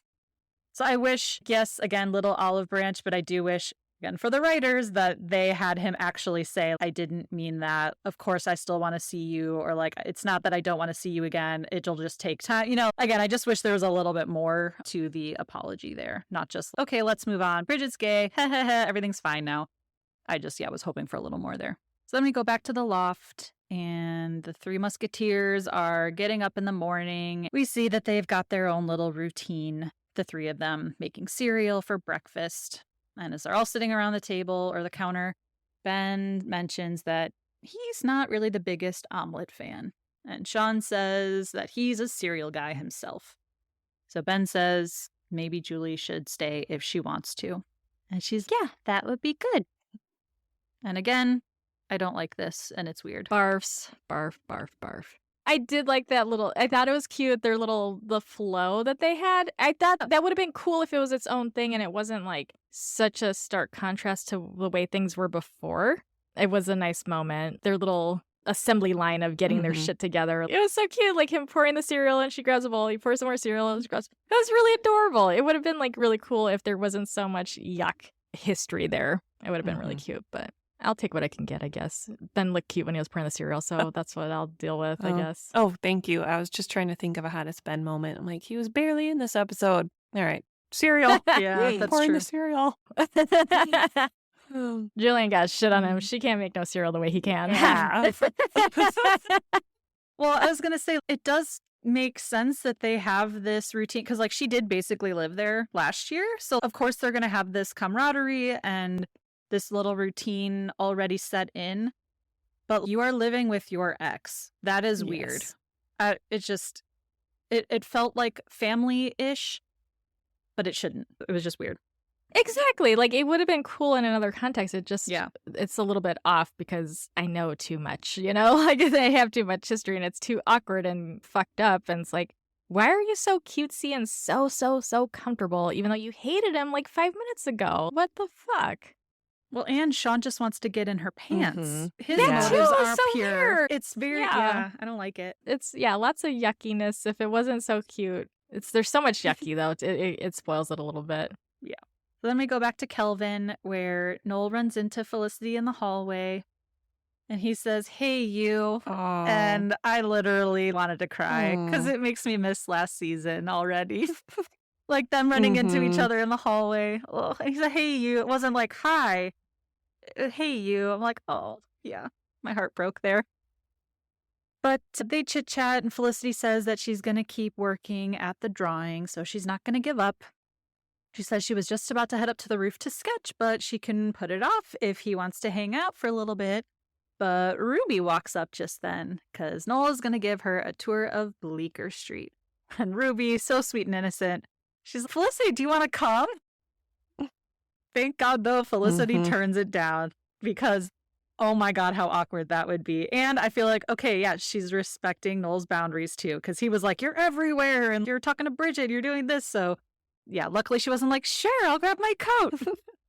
Speaker 1: So I wish, yes, again, little olive branch, but I do wish, again, for the writers that they had him actually say, I didn't mean that. Of course, I still want to see you. Or like, it's not that I don't want to see you again. It'll just take time. Again, I just wish there was a little bit more to the apology there. Not just, okay, let's move on. Bridget's gay. Everything's fine now. I just, was hoping for a little more there. So then we go back to the loft. And the three musketeers are getting up in the morning. We see that they've got their own little routine. The three of them making cereal for breakfast. And as they're all sitting around the table or the counter, Ben mentions that he's not really the biggest omelet fan. And Sean says that he's a cereal guy himself. So Ben says maybe Julie should stay if she wants to. And she's, yeah, that would be good. And again, I don't like this, and it's weird.
Speaker 3: Barfs. Barf, barf, barf. I did like that I thought it was cute, the flow that they had. I thought that would have been cool if it was its own thing and it wasn't like such a stark contrast to the way things were before. It was a nice moment. Their little assembly line of getting their shit together. It was so cute, like him pouring the cereal and she grabs a bowl, he pours some more cereal and she grabs. It was really adorable. It would have been like really cool if there wasn't so much yuck history there. It would have been really cute, but I'll take what I can get, I guess. Ben looked cute when he was pouring the cereal, so that's what I'll deal with, I guess.
Speaker 2: Oh, thank you. I was just trying to think of a hottest Ben moment. I'm like, he was barely in this episode. All right. Cereal.
Speaker 1: Yeah, that's
Speaker 2: pouring
Speaker 1: true.
Speaker 2: the cereal.
Speaker 3: Julian got shit on him. She can't make no cereal the way he can.
Speaker 2: Yeah.
Speaker 1: Well, I was going to say, it does make sense that they have this routine because, like, she did basically live there last year. So, of course, they're going to have this camaraderie and this little routine already set in. But you are living with your ex. That is weird. It felt like family-ish, but it shouldn't. It was just weird.
Speaker 3: Exactly. Like, it would have been cool in another context. It's a little bit off because I know too much, Like, they have too much history and it's too awkward and fucked up. And it's like, why are you so cutesy and so comfortable, even though you hated him like 5 minutes ago? What the fuck?
Speaker 1: Well, and Sean just wants to get in her pants. His
Speaker 3: That
Speaker 1: motives
Speaker 3: too is
Speaker 1: are
Speaker 3: so
Speaker 1: pure.
Speaker 3: weird.
Speaker 1: It's very,
Speaker 3: Yeah.
Speaker 1: I don't like it.
Speaker 3: It's, lots of yuckiness. If it wasn't so cute, there's so much yucky, though. It spoils it a little bit.
Speaker 1: Yeah. So then we go back to Kelvin, where Noel runs into Felicity in the hallway. And he says, "Hey, you."
Speaker 2: Oh.
Speaker 1: And I literally wanted to cry because it makes me miss last season already. Like them running into each other in the hallway. Oh, and he said, "Hey, you." It wasn't like, "Hi, hey, you." I'm like, oh, yeah. My heart broke there. But they chit chat, and Felicity says that she's going to keep working at the drawing, so she's not going to give up. She says she was just about to head up to the roof to sketch, but she can put it off if he wants to hang out for a little bit. But Ruby walks up just then, because Noel is going to give her a tour of Bleecker Street. And Ruby, so sweet and innocent, she's like, "Felicity, do you want to come?" Thank God, though, Felicity turns it down, because, oh my God, how awkward that would be. And I feel like, okay, yeah, she's respecting Noel's boundaries, too, because he was like, "You're everywhere, and you're talking to Bridget, you're doing this," so... Yeah, luckily she wasn't like, "Sure, I'll grab my coat."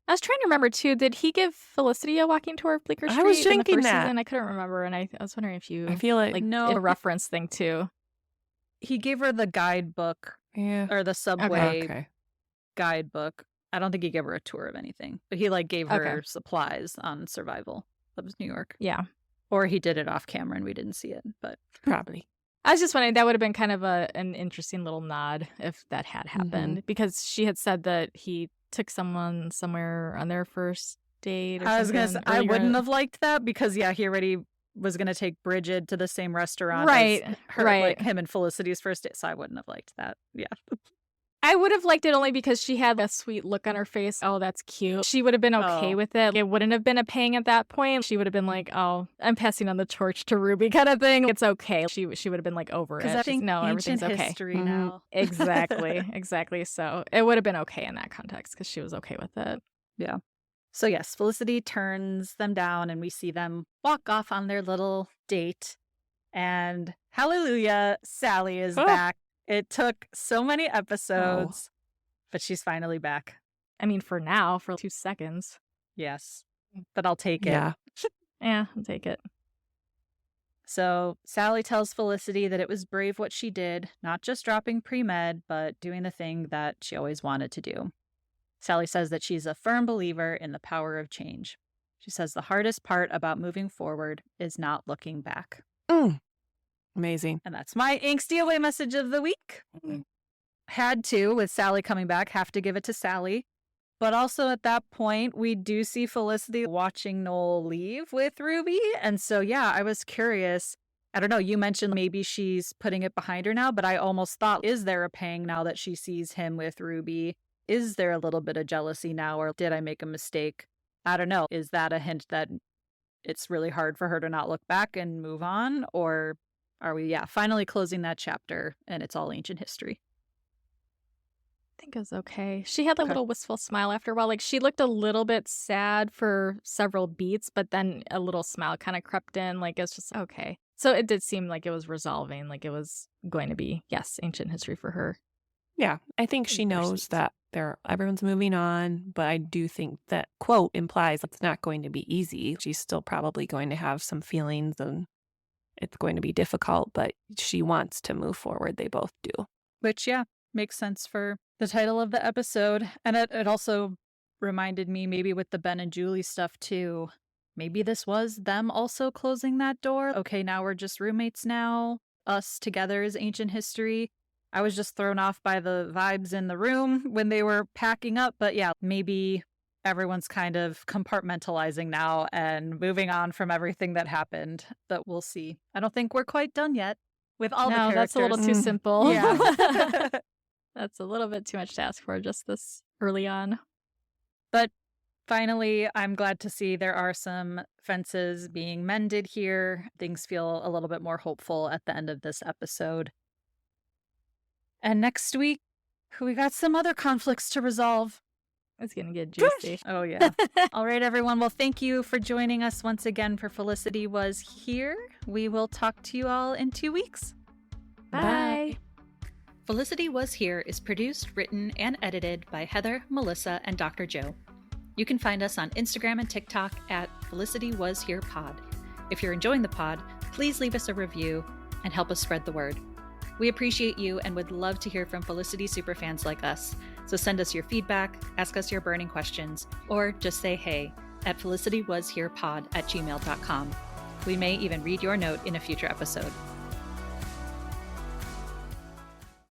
Speaker 3: I was trying to remember, too. Did he give Felicity a walking tour of Bleecker Street
Speaker 2: I was
Speaker 3: in the
Speaker 2: thinking
Speaker 3: first
Speaker 2: that.
Speaker 3: season? I couldn't remember, and I was wondering if you...
Speaker 2: I feel like
Speaker 1: no.
Speaker 3: a reference thing, too.
Speaker 1: He gave her the guidebook,
Speaker 2: Yeah.
Speaker 1: or the subway
Speaker 2: Okay.
Speaker 1: guidebook. I don't think he gave her a tour of anything, but he like gave her supplies on survival of New York.
Speaker 3: Yeah.
Speaker 1: Or he did it off camera and we didn't see it, but
Speaker 2: Probably.
Speaker 3: I was just wondering, that would have been kind of an interesting little nod if that had happened, because she had said that he took someone somewhere on their first date or
Speaker 1: I was gonna say,
Speaker 3: something
Speaker 1: I
Speaker 3: earlier.
Speaker 1: wouldn't have liked that because, yeah, he already was gonna take Bridget to the same restaurant
Speaker 3: Right,
Speaker 1: as her,
Speaker 3: right.
Speaker 1: like him and Felicity's first date, so I wouldn't have liked that. Yeah.
Speaker 3: I would have liked it only because she had a sweet look on her face. Oh, that's cute. She would have been okay with it. It wouldn't have been a pang at that point. She would have been like, "Oh, I'm passing on the torch to Ruby," kind of thing. It's okay. She would have been like over it.
Speaker 1: Because I think
Speaker 3: no,
Speaker 1: ancient
Speaker 3: everything's okay.
Speaker 1: history now.
Speaker 3: Exactly. So it would have been okay in that context because she was okay with it.
Speaker 1: Yeah. So yes, Felicity turns them down and we see them walk off on their little date. And hallelujah, Sally is back. It took so many episodes, but she's finally back.
Speaker 3: I mean, for now, for 2 seconds.
Speaker 1: Yes, but I'll take it.
Speaker 2: Yeah.
Speaker 3: Yeah, I'll take it.
Speaker 1: So Sally tells Felicity that it was brave what she did, not just dropping pre-med, but doing the thing that she always wanted to do. Sally says that she's a firm believer in the power of change. She says the hardest part about moving forward is not looking back.
Speaker 2: Amazing.
Speaker 1: And that's my angsty away message of the week. Had to, with Sally coming back, have to give it to Sally. But also at that point, we do see Felicity watching Noel leave with Ruby. And so, yeah, I was curious. I don't know, you mentioned maybe she's putting it behind her now, but I almost thought, is there a pang now that she sees him with Ruby? Is there a little bit of jealousy now, or did I make a mistake? I don't know. Is that a hint that it's really hard for her to not look back and move on? Or are we, finally closing that chapter and it's all ancient history?
Speaker 3: I think it was okay. She had a little wistful smile after a while. Like, she looked a little bit sad for several beats, but then a little smile kind of crept in. Like, it's just okay. So it did seem like it was resolving, like it was going to be, yes, ancient history for her.
Speaker 2: Yeah, I think she knows that everyone's moving on, but I do think that quote implies it's not going to be easy. She's still probably going to have some feelings and it's going to be difficult, but she wants to move forward. They both do.
Speaker 1: Which, makes sense for the title of the episode. And it also reminded me maybe with the Ben and Julie stuff too. Maybe this was them also closing that door. Okay, now we're just roommates now. Us together is ancient history. I was just thrown off by the vibes in the room when they were packing up. But yeah, maybe everyone's kind of compartmentalizing now and moving on from everything that happened. But we'll see. I don't think we're quite done yet with all the
Speaker 3: No,
Speaker 1: characters.
Speaker 3: that's a little too simple.
Speaker 1: Yeah.
Speaker 3: That's a little bit too much to ask for just this early on.
Speaker 1: But finally, I'm glad to see there are some fences being mended here. Things feel a little bit more hopeful at the end of this episode. And next week, we got some other conflicts to resolve.
Speaker 3: It's going to get juicy.
Speaker 1: Oh, yeah. All right, everyone. Well, thank you for joining us once again for Felicity Was Here. We will talk to you all in 2 weeks.
Speaker 3: Bye.
Speaker 1: Felicity Was Here is produced, written, and edited by Heather, Melissa, and Dr. Joe. You can find us on Instagram and TikTok at Felicity Was Here Pod. If you're enjoying the pod, please leave us a review and help us spread the word. We appreciate you and would love to hear from Felicity superfans like us. So send us your feedback, ask us your burning questions, or just say hey at felicitywasherepod@gmail.com. We may even read your note in a future episode.